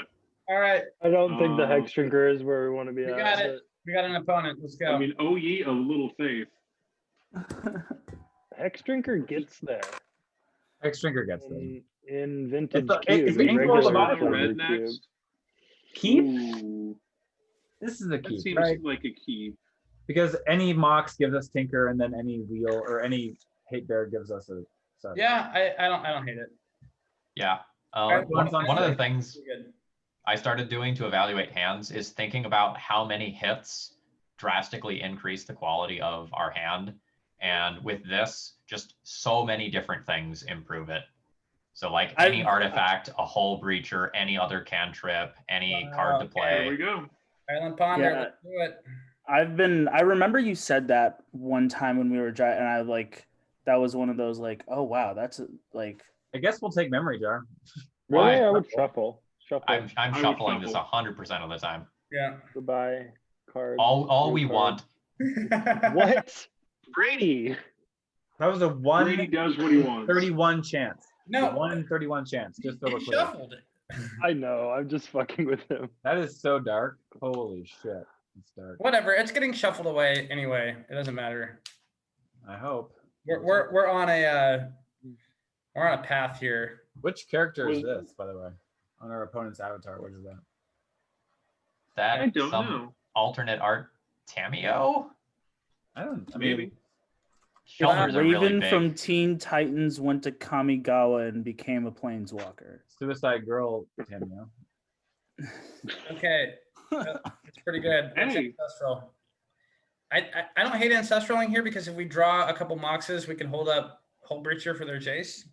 All right, I don't think the Oh, Hex Drinker is where we want to be we at. got it. We got an opponent. Let's go. I mean, oh ye of little faith. but Hex Drinker gets there Hex Drinker gets them. in Vintage It's the- Cube. it's the in Ink regular Roll of Another Honor red Cube. next. Keep. Ooh, This is a that keep, seems right? like a key. Because any Mox gives us Tinker, and then any Wheel or any Hate Bear gives us a. So. Yeah, I don't hate it. Yeah. Alright, One of the okay. things We're good. I started doing to evaluate hands is thinking about how many hits drastically increase the quality of our hand. And with this, just so many different things improve it. So like any artifact, a Hullbreacher, any other cantrip, any card to Okay. Here we play. go. Island Ponder, Yeah. let's do it. I remember you said that one time when we were driving, and I like that was one of those like, oh wow, that's like I guess we'll take Memory Jar. Really, Why? I would shuffle. I'm I would shuffling this shuffle. 100% of the time. Yeah. Goodbye card. All we new want. card. What? Brady. That was a Brady does what he wants. 1/31 chance. No. 1 in 31 chance. Just so He we're clear. shuffled it. I know. I'm just fucking with him. That is so dark. Holy shit. It's dark. Whatever. It's getting shuffled away anyway. It doesn't matter. I hope. We're on a path here. Which character is this, by the way? On our opponent's avatar, what is that? That I don't some know. alternate art Tameo? I don't. I Maybe. mean, Shoulders are really Raven big. from Teen Titans went to Kamigawa and became a planeswalker. Suicide Girl, Tamio. Okay. It's pretty good. That's Hey. ancestral. I don't hate ancestraling here because if we draw a couple Moxes, we can hold up Hullbreacher for their chase.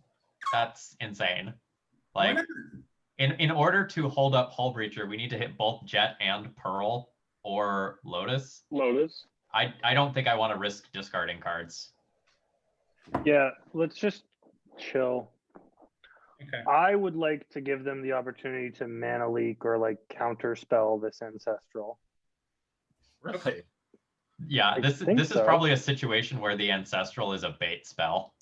That's insane. Why Like not? in order to hold up Hullbreacher, we need to hit both Jet and Pearl or Lotus. Lotus. I don't think I want to risk discarding cards. Yeah, let's just chill. Okay. I would like to give them the opportunity to mana leak or like counter spell this ancestral. Really? Yeah, I this think is so. probably a situation where the ancestral is a bait spell.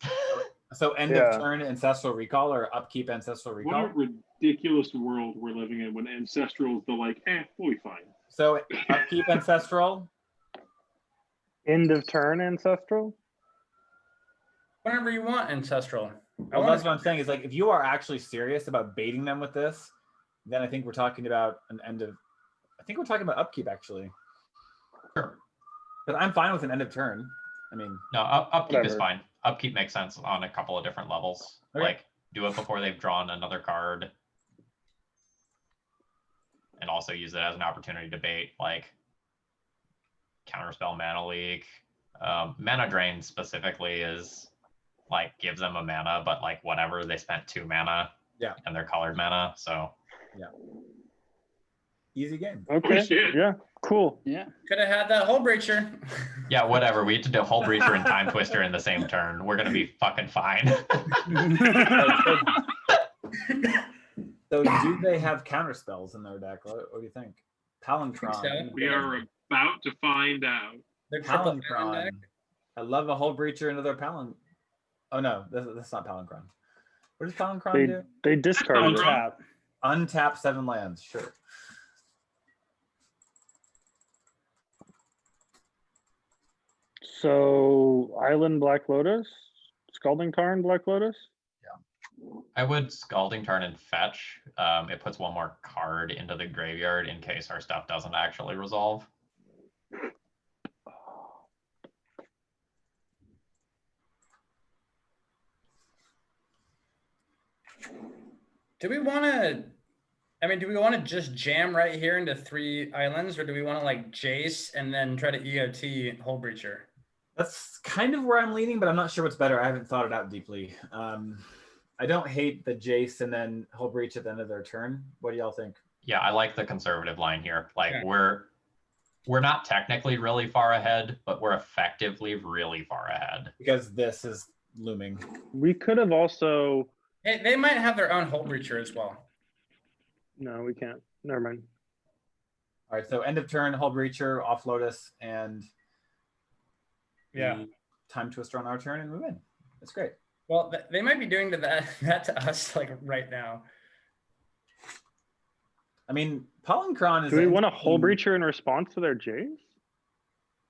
So end Yeah. of turn Ancestral Recall or upkeep Ancestral What Recall? a ridiculous world we're living in when Ancestral is the like, we'll be fine. So upkeep Ancestral. End of turn ancestral. Whenever you want ancestral. Well, that's what I'm saying. Is like if you are actually serious about baiting them with this, then I think we're talking about an end of. I think we're talking about upkeep actually. Sure. Because I'm fine with an end of turn. I mean, No, upkeep is Whatever. fine. Upkeep makes sense on a couple of different levels. Okay. Like do it before they've drawn another card. And also use it as an opportunity to bait, like counterspell mana leak. Mana drain specifically is like gives them a mana, but like whatever, they spent 2 mana. Yeah. And they're colored mana. So easy game. Okay. shit. Yeah. Cool. Yeah. Could have had that Hullbreacher. yeah, whatever. We had to do Hullbreacher and Time Twister in the same turn. We're gonna be fucking fine. So do they have counter spells in their deck? What do you think? Palancron. so. We are about to find out. They're triple Phantom Palancron. deck. I love a whole breacher into their Palin. Oh no, that's not Palancron. What does Palancron do? They discarded it. Untap. Untap 7 lands. Sure. So Island Black Lotus, Scalding Tarn Black Lotus. I would Scalding Tarn and fetch. It puts one more card into the graveyard in case our stuff doesn't actually resolve. Do we want to? I mean, do we want to just jam right here into 3 islands, or do we want to like Jace and then try to EOT Hullbreacher? That's kind of where I'm leaning, but I'm not sure what's better. I haven't thought it out deeply. I don't hate the Jace and then Hullbreach at the end of their turn. What do y'all think? Yeah, I like the conservative line here. Like Yeah. we're not technically really far ahead, but we're effectively really far ahead. Because this is looming. We could have also. Hey, they might have their own Hullbreacher as well. No, we can't. Never mind. All right, so end of turn, Hullbreacher, off Lotus, and Yeah. the Time Twister on our turn, and we win. That's great. Well, they might be doing that to us like right now. I mean, Pollencron is. Do we want a Hullbreacher in response to their Jays?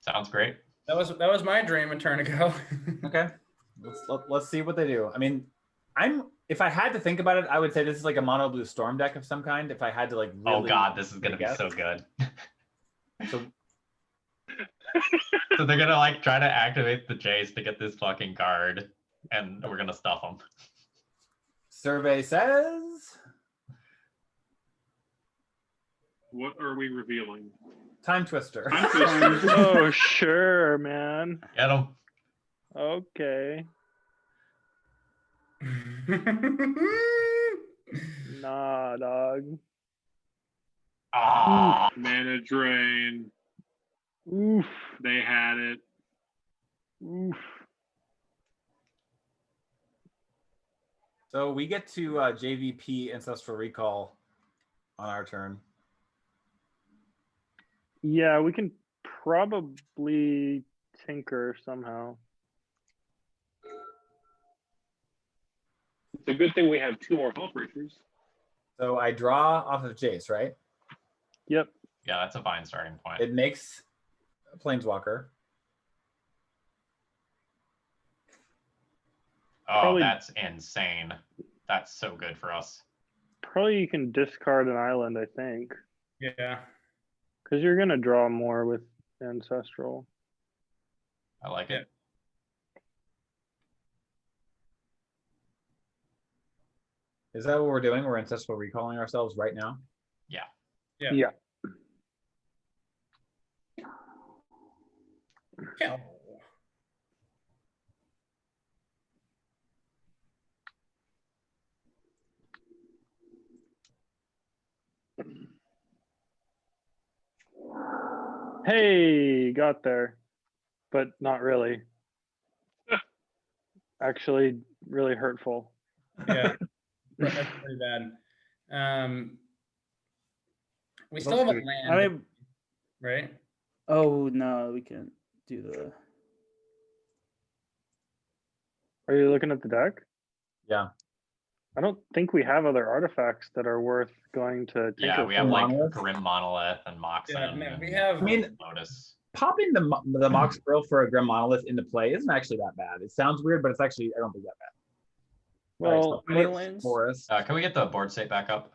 Sounds great. That was my dream a turn ago. Okay, let's see what they do. I mean, if I had to think about it, I would say this is like a mono blue storm deck of some kind. If I had to like really, Oh god, this is gonna be so good. So So they're gonna like try to activate the Jace to get this fucking card, and we're gonna stuff them. survey says What are we revealing? Time Twister. Time Twister. Oh, sure, man. Get them. Okay. Nah, dog. Ah, Mana drain. Oof. They had it. Oof. So we get to JVP Ancestral Recall on our turn. Yeah, we can probably tinker somehow. It's a good thing we have 2 more Hullbreachers. So I draw off of Jace, right? Yep. yeah, that's a fine starting point. It makes a Planeswalker. Oh, probably- that's insane. That's so good for us. Probably you can discard an island, I think. Yeah. Because you're going to draw more with Ancestral. I like it. Is that what we're doing? We're Ancestral Recalling ourselves right now? Yeah. Yeah. Yeah. Hey, got there. But not really. Actually, really hurtful. Yeah. That's pretty bad. We still have a land, right? Oh no, we can't do the. Are you looking at the deck? Yeah. I don't think we have other artifacts that are worth going to tinker. Yeah, we have for. like Monolith? Grim Monolith and Moxen Yeah, no, we and have. I mean, Lotus. popping the Mox Pearl for a Grim Monolith into play isn't actually that bad. It sounds weird, but it's actually, I don't think that bad. Well, All right, so what- Phoenix, Forest. Can we get the board state back up?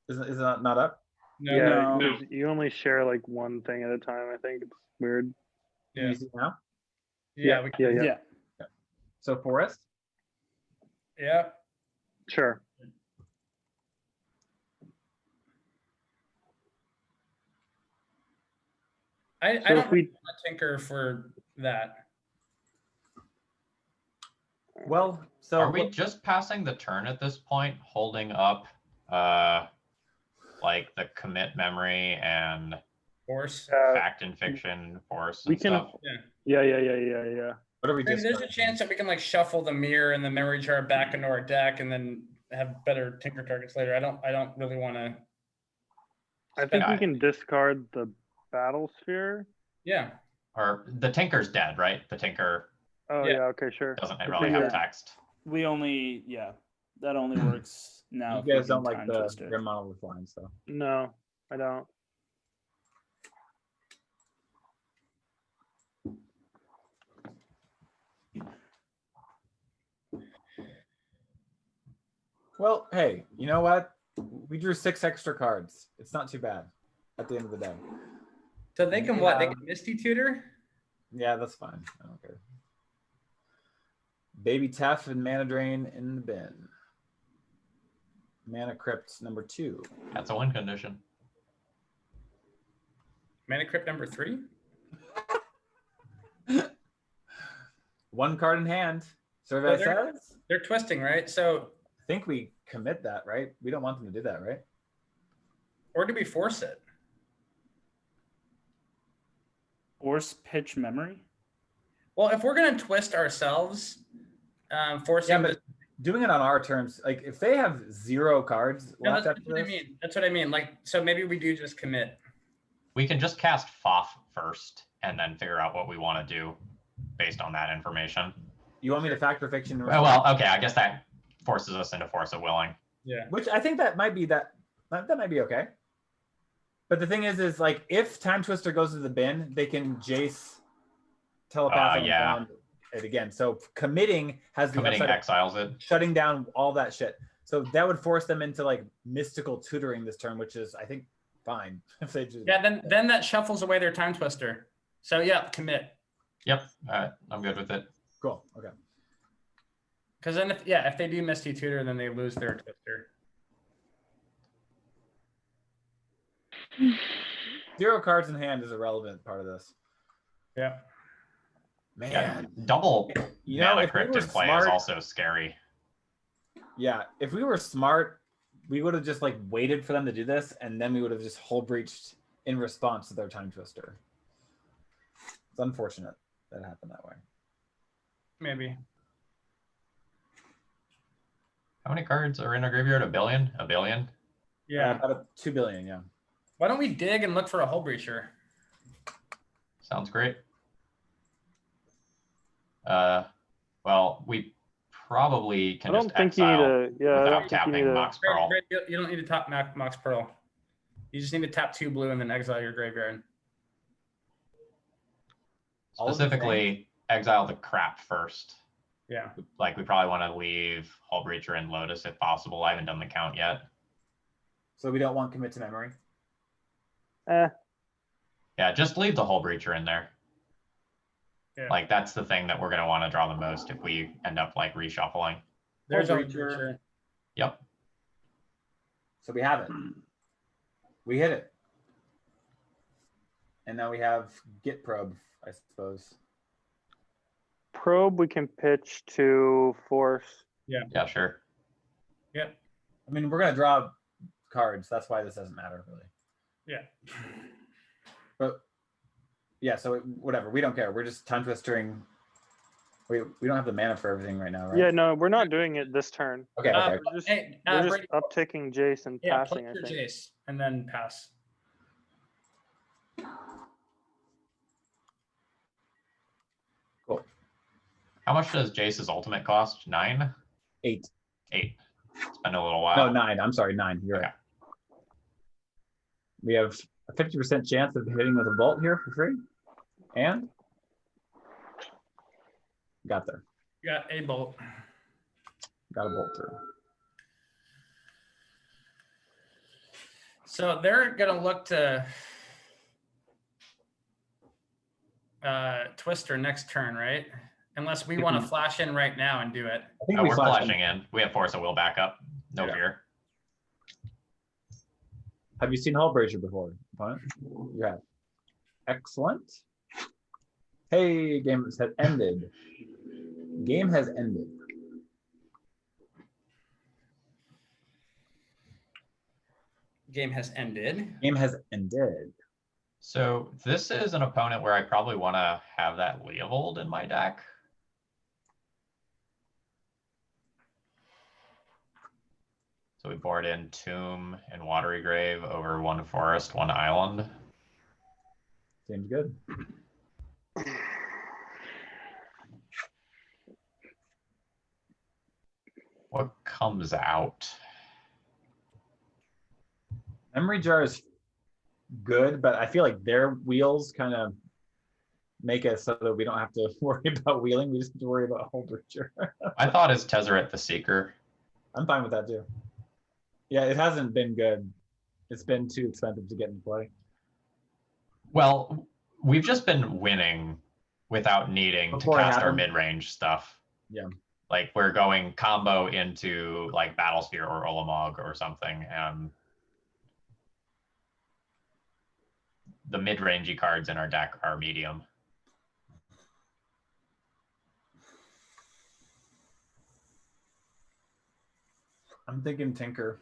Is it not up? No, yeah, no. 'cause you only share like one thing at a time. I think it's weird. Can Yeah. you see it now? Yeah, we can. Yeah. So Forest. Yeah. Sure. I So don't if we want to tinker for that. Well, so Are we just passing the turn at this point, holding up like the commit memory and Force. fact and fiction force we and can. stuff? Yeah. what are we Maybe just? there's a chance that we can like shuffle the mirror and the memory jar back into our deck and then have better tinker targets later. I don't really want to. I think Yeah. we can discard the battle sphere. Yeah. Or the Tinker's dead, right? The Tinker Oh Yeah. yeah. Okay. Sure. doesn't Okay, really yeah. have text. We only, that only works now. You if we guys do don't like Time the Twister. Grim Monolith line, so. No, I don't. Well, hey, you know what? We drew 6 extra cards. It's not too bad at the end of the day. So they can what? They can Misty Tutor? Yeah, that's fine. I don't care. Baby Teff and Mana Drain in the bin. Mana Crypt number 2. That's a win condition. Mana Crypt number 3? 1 card in hand. Survey says. They're twisting, right? So I think we commit that, right? We don't want them to do that, right? or do we force it? Force pitch memory? Well, if we're gonna twist ourselves, forcing. Yeah, but doing it on our terms, like if they have 0 cards No, left that's after what I this, mean. That's what I mean. Like, so maybe we do just commit. We can just cast Foff first and then figure out what we want to do based on that information. you want me to factor fiction? Well, okay, I guess that forces us into Force of Willing. Yeah. Which I think that might be that might be okay. But the thing is like if Time Twister goes to the bin, they can Jace telepath on yeah. it again. So committing has the Committing upside of exiles it. shutting down all that shit. So that would force them into like mystical tutoring this turn, which is I think fine if they do. Yeah. Then that shuffles away their Time Twister. So yeah, commit. Yep. All right. I'm good with it. Cool. Okay. Because then if they do Misty Tutor, then they lose their Twister. 0 cards in hand is a relevant part of this. Yeah. Man, Yeah. Double you know, Mana if we Crypt were in play smart, is also scary. yeah, if we were smart, we would have just like waited for them to do this, and then we would have just Hull breached in response to their Time Twister. It's unfortunate that it happened that way. Maybe. How many cards are in our graveyard? 1 billion? 1 billion? Yeah. About 2 billion. Yeah. Why don't we dig and look for a Hullbreacher? Sounds great. Well, we probably can I don't just think you need exile to. Yeah, I without don't think you tapping need to. Mox Pearl. You don't need to tap Mox Pearl. You just need to tap 2 blue and then exile your graveyard. Specifically, exile the crap first. Yeah. Like, we probably want to leave Hullbreacher and Lotus if possible. I haven't done the count yet. So we don't want commit to memory. Yeah, just leave the Hullbreacher in there. Yeah. Like, that's the thing that we're going to want to draw the most if we end up, like, reshuffling. There's a Hullbreacher. Hullbreacher. Yep. So we have it. We hit it. And now we have Git probe, I suppose. Probe we can pitch to force. Yeah, sure. Yep. I mean, we're gonna draw cards. That's why this doesn't matter really. Yeah. But yeah, so whatever. We don't care. We're just Time Twistering. We don't have the mana for everything right now, right? Yeah, no, we're not doing it this turn. Okay. Okay. We're just, Hey, we're just Brady, upticking Jace and yeah, passing, play I your think. Jace and then pass. Cool. How much does Jace's ultimate cost? 9? 8. 8. It's been a little while. No, 9. I'm sorry, 9. You're right. We have a 50% chance of hitting with a bolt here for free. And got there. You got a bolt. Got a bolt through. So they're gonna look to Twister next turn, right? Unless we want to flash in right now and do it. I think Oh, we we're flashed flashing in. We have Force of Will backup. No Yeah. fear. Have you seen Hullbreacher before, opponent? You have. Excellent. Hey, game has ended. Game has ended. Game has ended. Game has ended. So this is an opponent where I probably want to have that Leovold in my deck. So we board in Tomb and Watery Grave over 1 forest, 1 island. Seems good. What comes out? Memory jar is good, but I feel like their wheels kind of make it so that we don't have to worry about wheeling. We just have to worry about Hullbreacher. I thought is Tezzeret the Seeker. I'm fine with that too. Yeah, it hasn't been good. It's been too expensive to get in play. Well, we've just been winning without needing Before to it cast our happened. mid-range stuff. Yeah. Like we're going combo into like Battlesphere or Ulamog or something, and the mid-rangey cards in our deck are medium. I'm thinking Tinker.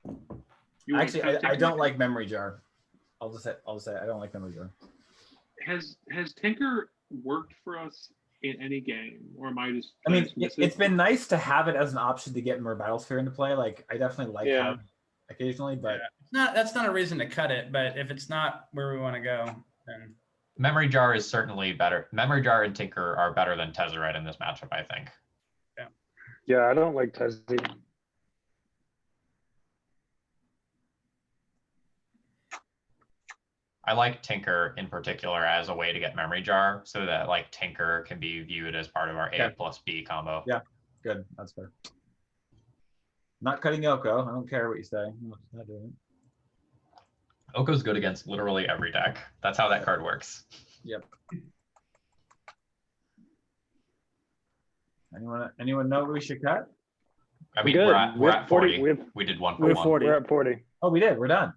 You want Actually, to I Tinker? don't like Memory Jar. I'll just say I don't like Memory Jar. Has Tinker worked for us in any game, or am I just? I mean, just missing it's been nice to have it as an option to get more Battlesphere into play. Like, I definitely like Yeah. having it occasionally, but That's not a reason to cut it, but if it's not where we want to go, then Memory Jar is certainly better. Memory Jar and Tinker are better than Tezzeret in this matchup, I think. Yeah, I don't like Tessie. I like Tinker in particular as a way to get Memory Jar, so that like Tinker can be viewed as part of our A plus B combo. Yeah. Good. That's fair. Not cutting Yoko. I don't care what you say. I'm not doing it. Oko's good against literally every deck. That's how that card works. Yep. Anyone know what we should cut? I mean, Good. we're at 40. We have- We did one for We're one. 40. We're at 40. Oh, we did. We're done.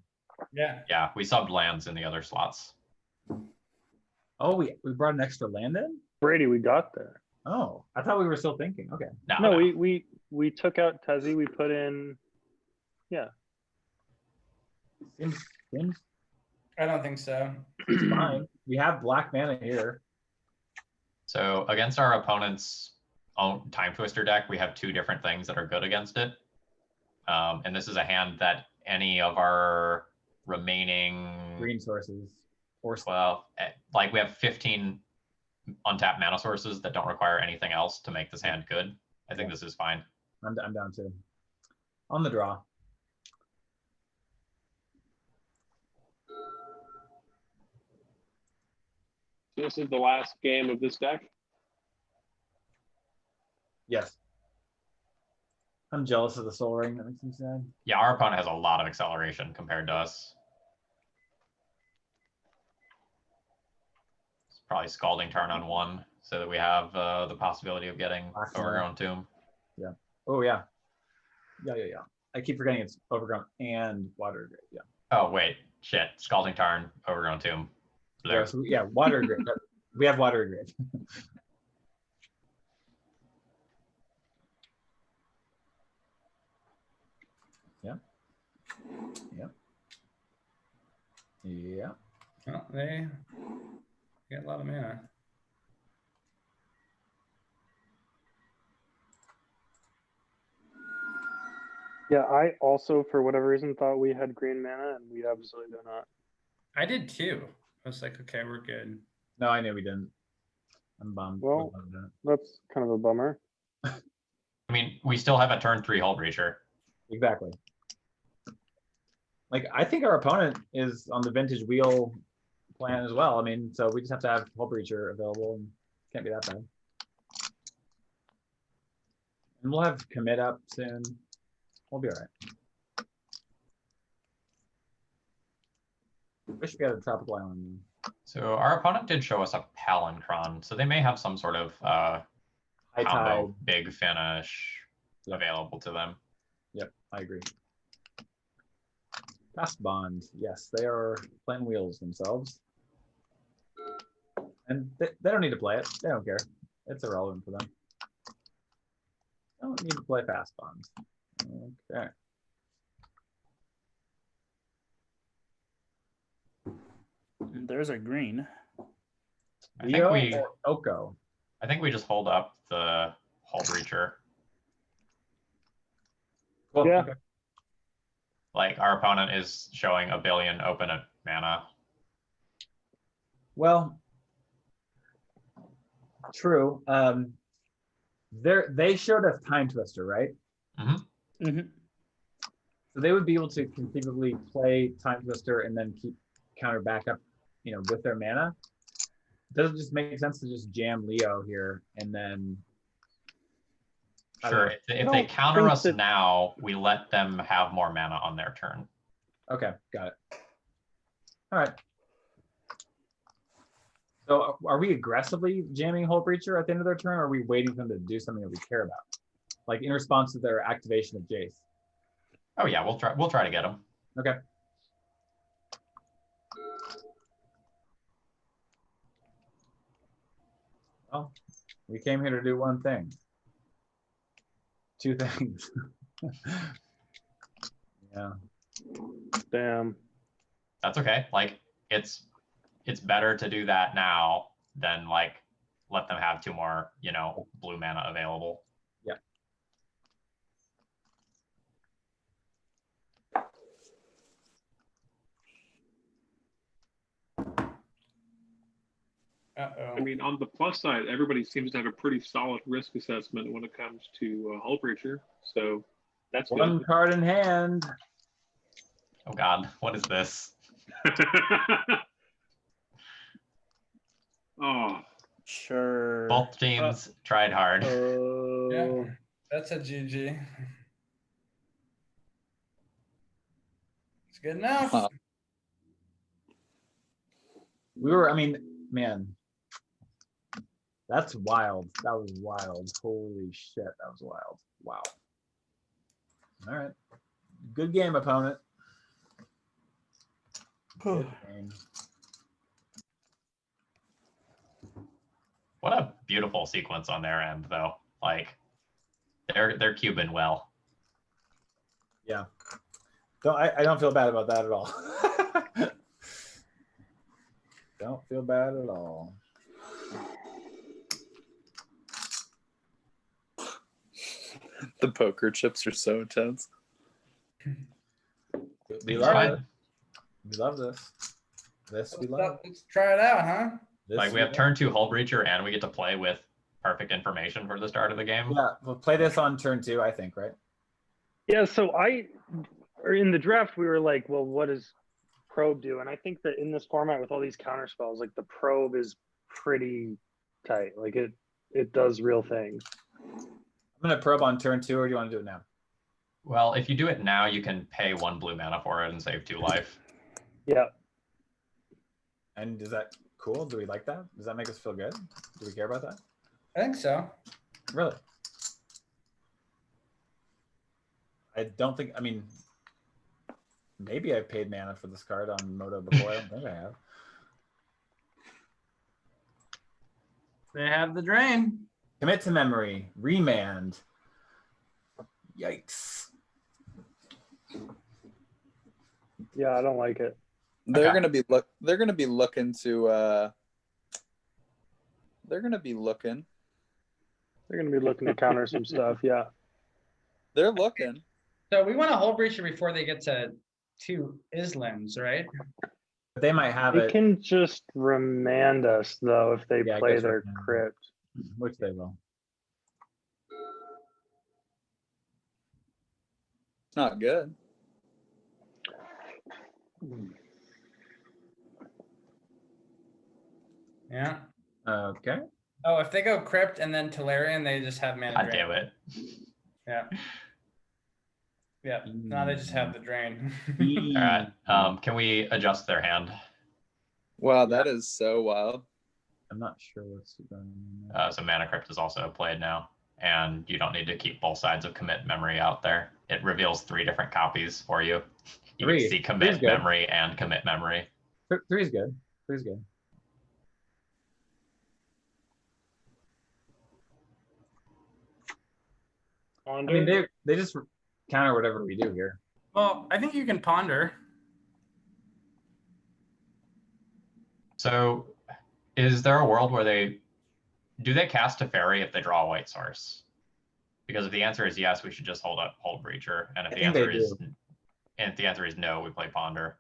yeah. Yeah, we subbed lands in the other slots. Oh, we brought an extra land in? Brady, we got there. Oh, I thought we were still thinking. Okay. No, we took out Tessie. We put in. Seems I don't think so. fine. We have black mana here. So against our opponent's own Time Twister deck, we have two different things that are good against it. And this is a hand that any of our remaining Green sources. Or like we have 15 untapped mana sources that don't require anything else to make this hand good. I think this is fine. I'm down too. On the draw. This is the last game of this deck. Yes. I'm jealous of the Soul Ring. That makes me sad. Yeah, our opponent has a lot of acceleration compared to us. It's probably Scalding Tarn on one, so that we have the possibility of getting Overgrown Tomb. Yeah. Oh, yeah. Yeah. I keep forgetting it's Overgrown and Water Grave. Yeah. Oh, wait. Shit. Scalding Tarn, Overgrown Tomb. Blue. Yeah, so, yeah, Water Grave. We have Water Grave. Yeah. Well, they get a lot of mana. Yeah, I also, for whatever reason, thought we had green mana, and we absolutely do not. I did too. I was like, okay, we're good. No, I knew we didn't. I'm bummed. Well, that's kind of a bummer. I mean, we still have a turn 3 Hullbreacher. Exactly. Like, I think our opponent is on the vintage wheel plan as well. I mean, so we just have to have Hullbreacher available, and can't be that bad. And we'll have commit up soon. We'll be all right. Wish we had a tropical island. So our opponent did show us a Palancron, so they may have some sort of High combo tide. big finish available to them. Yep, I agree. Fast Bond. Yes, they are playing wheels themselves. And they don't need to play it. They don't care. It's irrelevant for them. Don't need to play Fast Bond. Okay. There's a green. I think Leo we or Oko? I think we just hold up the Hullbreacher. Cool. Yeah. Okay. Like our opponent is showing 1 billion open mana. Well, true. They showed us Time Twister, right? Mm-hmm. So they would be able to conceivably play Time Twister and then keep counter back up, with their mana. Does it just make sense to just jam Leo here and then Sure. If they counter us now, we let them have more mana on their turn. Okay, got it. All right. So are we aggressively jamming Hullbreacher at the end of their turn, or are we waiting for them to do something that we care about? Like in response to their activation of Jace? Oh yeah, we'll try to get them. Okay. Well, we came here to do one thing. Two things. Yeah. Damn. That's okay. Like it's better to do that now than like let them have 2 more, blue mana available. Yeah. Uh-oh. I mean, on the plus side, everybody seems to have a pretty solid risk assessment when it comes to Hullbreacher. So that's One good. card in hand. Oh God, what is this? Oh, Sure. Both teams tried hard. Yeah, that's a GG. It's good enough. Wow. I mean, man, that's wild. That was wild. Holy shit, that was wild. Wow. All right. Good game, opponent. Good game. What a beautiful sequence on their end, though. Like, they're cubing well. Yeah. I don't feel bad about that at all. Don't feel bad at all. The poker chips are so intense. We It's love fine. it. We love this. This we love. Let's try it out, huh? This Like we have turn 2 Hullbreacher and we get to play with perfect information for the start of the game. Yeah, we'll play this on turn 2, I think, right? Yeah, so or in the draft, we were like, well, what does probe do? And I think that in this format with all these counter spells, like the probe is pretty tight. Like it does real things. I'm gonna probe on turn 2, or do you want to do it now? Well, if you do it now, you can pay 1 blue mana for it and save 2 life. Yeah. And is that cool? Do we like that? Does that make us feel good? Do we care about that? I think so. Really? I don't think, I mean, maybe I've paid mana for this card on Moto before. I don't think I have. They have the drain. Commit to memory. Remand. Yikes. Yeah, I don't like it. They're Okay. gonna be looking to they're gonna be looking. They're gonna be looking to counter some stuff. Yeah. They're looking. So we want a Hullbreacher before they get to 2 Islams, right? But they might have They it, can just remand us though if they Yeah, I play guess their remand. crypt. which they will. It's not good. Yeah. Okay. Oh, if they go Crypt and then Tolarian, they just have mana God drain. damn it. Yeah. Yeah. Now they just have the drain. All right. Can we adjust their hand? Wow, that is so wild. I'm not sure what's going on there. So Mana Crypt is also played now, and you don't need to keep both sides of commit memory out there. It reveals 3 different copies for you. You can see Three's commit good. memory and commit memory. 3's good. 3's good. I mean, they just counter whatever we do here. Well, I think you can ponder. So is there a world where they cast Teferi if they draw a white source? Because if the answer is yes, we should just hold up Hullbreacher. And if I the think they answer is no, we play Ponder.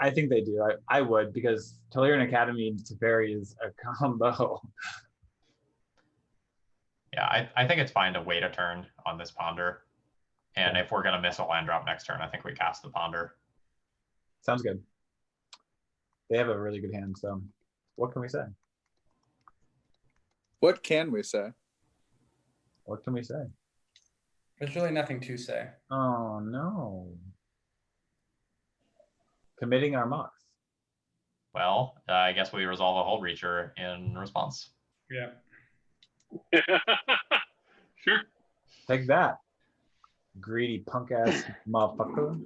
I think they do. I would, because Tolarian Academy and Teferi is a combo. Yeah, I think it's fine to wait a turn on this Ponder. And if we're gonna miss a land drop next turn, I think we cast the Ponder. Sounds good. They have a really good hand, so what can we say? What can we say? What can we say? There's really nothing to say. Oh no. Committing our mocks. Well, I guess we resolve a Hullbreacher in response. Yeah. Sure. Take that, greedy punk ass motherfucker.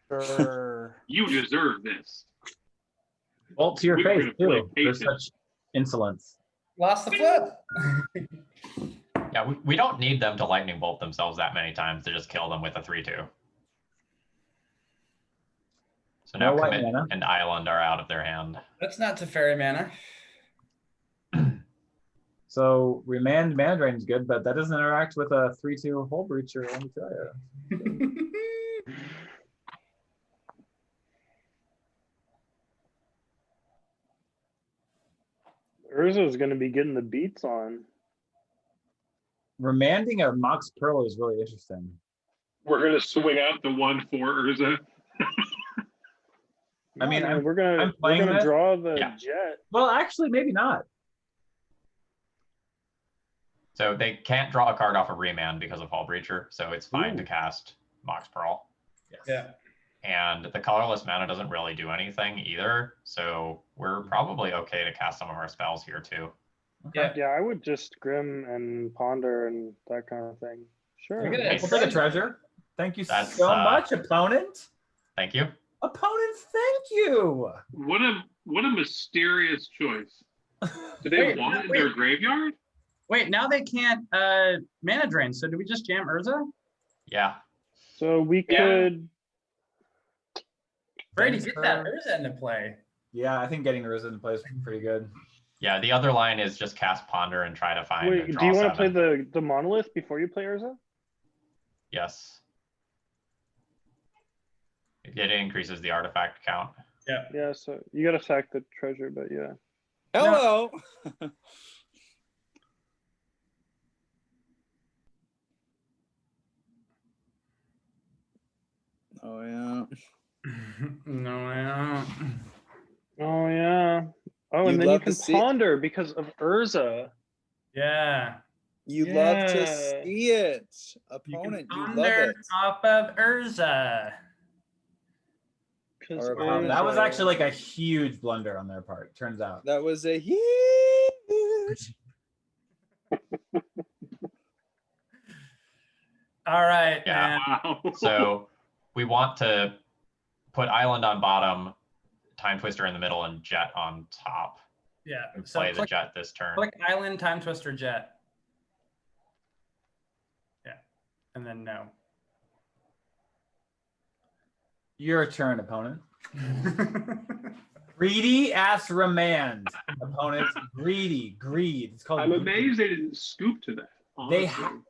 Sure. You deserve this. Well, to your We're face gonna play too. There's patient. such insolence. Lost the flip. Yeah, we don't need them to lightning bolt themselves that many times to just kill them with a 3/2. So now No white Commit mana. and Island are out of their hand. That's not Teferi mana. So Remand Mana Drain is good, but that doesn't interact with a 3/2 Hullbreacher, let me tell you. Urza's going to be getting the beats on. Remanding a Mox Pearl is really interesting. We're gonna swing out the 1/4 Urza. I mean, Yeah, I'm we're gonna this. draw the Yeah. jet. Well, actually, maybe not. So they can't draw a card off of Remand because of Hullbreacher, so it's fine to Ooh. cast Mox Pearl. Yes. Yeah. And the colorless mana doesn't really do anything either, so we're probably okay to cast some of our spells here too. Okay. Yeah, I would just Grim and Ponder and that kind of thing. Sure. We're gonna- Nice. We'll take a treasure. Thank you That's, so much, opponent. Thank you. Opponent, thank you. What a mysterious choice. Do they Wait, want it in wait. their graveyard? Wait, now they can't mana drain. So do we just jam Urza? Yeah. So we Yeah. could. Brady, Thanks get that for- Urza into play. Yeah, I think getting Risen in play is pretty good. Yeah, the other line is just cast Ponder and try to find a Wait, draw do you want to play 7. the monolith before you play Urza? Yes. It increases the artifact count. Yeah. Yeah, so you got to sack the treasure, but yeah. Hello. Oh yeah. No, I don't. Oh yeah. Oh, You'd and then you love to can see- ponder because of Urza. Yeah. You love to Yeah. see it, You can opponent. You love ponder it. off of Urza. 'Cause Or Wow, that was Urza- actually like a huge blunder on their part, turns out. That was a huge. All right. Yeah. man. Wow. So we want to put Island on bottom, Time Twister in the middle, and Jet on top. Yeah. And So play the click, Jet this turn. click Island, Time Twister, Jet. Yeah. And then no. Your turn, opponent. Greedy ass remand. Opponent, greedy, greed. It's called I'm greed. amazed they didn't scoop to that. They honestly.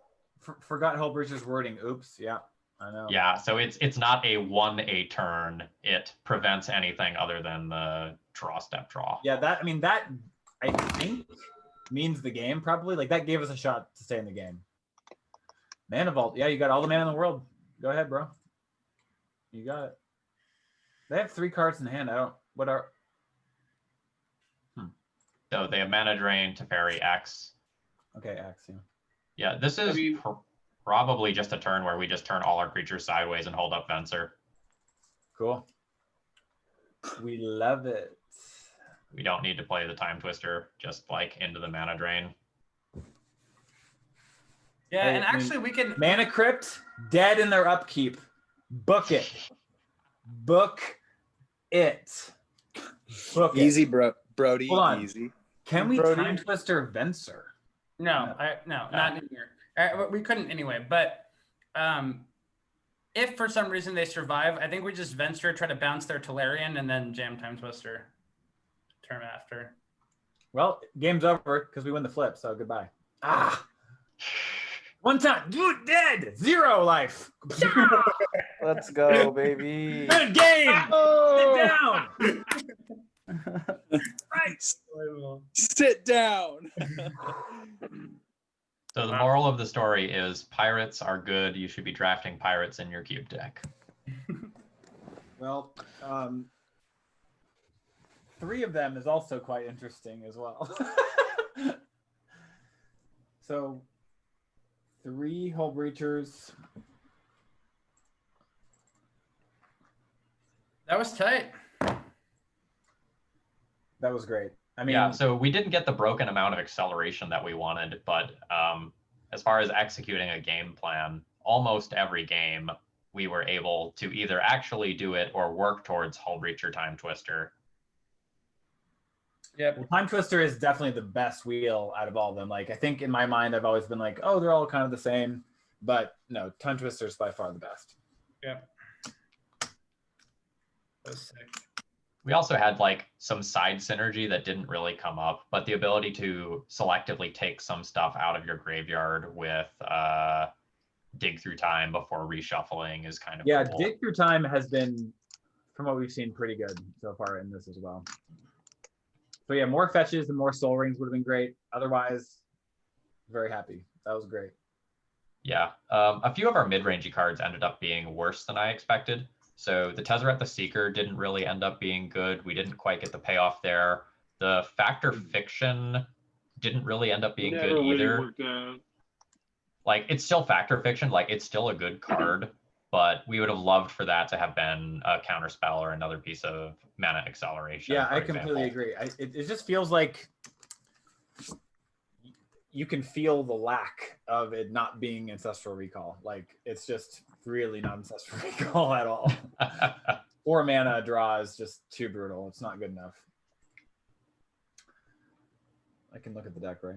forgot Hullbreacher's wording. Oops. Yeah, I know. Yeah, so it's not a 1 turn. It prevents anything other than the step draw. Yeah, that I think means the game probably. Like that gave us a shot to stay in the game. Mana Vault. Yeah, you got all the mana in the world. Go ahead, bro. You got it. They have 3 cards in hand. What are? So they have Mana Drain, Teferi, X. Okay, X. Yeah. Yeah, this is mean- probably just a turn where we just turn all our creatures sideways and hold up Venser. Cool. We love it. We don't need to play the Time Twister, just like into the Mana Drain. Yeah, Hey, and actually we can Mana Crypt, dead in their upkeep. Book it. Book it. Book it. Easy, Brody. Hold on. Easy. Can we Brody. Time Twister Venser? no, not anymore. We couldn't anyway, but if for some reason they survive, I think we just Venture, try to bounce their Tolarian, and then jam Time Twister turn after. Well, game's over because we win the flip, so goodbye. Ah. One time. Dude, dead. 0 life. Let's go, baby. Good game. Sit down. Right. Sit down. So the moral of the story is pirates are good. You should be drafting pirates in your cube deck. Well, 3 of them is also quite interesting as well. So 3 Hullbreachers. That was tight. That was great. I mean, yeah, so we didn't get the broken amount of acceleration that we wanted, but as far as executing a game plan, almost every game we were able to either actually do it or work towards Hullbreacher Time Twister. Yep. well, Time Twister is definitely the best wheel out of all of them. Like, I think in my mind, I've always been like, oh, they're all kind of the same. But no, Time Twister is by far the best. Yep. That was sick. We also had like some side synergy that didn't really come up, but the ability to selectively take some stuff out of your graveyard with Dig Through Time before reshuffling is kind of cool. Dig Through Time has been, from what we've seen, pretty good so far in this as well. So yeah, more fetches and more soul rings would have been great. Otherwise, very happy. That was great. Yeah, a few of our mid-rangey cards ended up being worse than I expected. So the Tezzeret the Seeker didn't really end up being good. We didn't quite get the payoff there. The Factor Fiction didn't really end up being Never good really either. worked out. Like, it's still Factor Fiction, like it's still a good card, but we would have loved for that to have been a counterspell or another piece of mana acceleration. Yeah, for I completely example. agree. It just feels like you can feel the lack of it not being Ancestral Recall. Like, it's just really not Ancestral Recall at all. 4 mana draw is just too brutal. It's not good enough. I can look at the deck, right?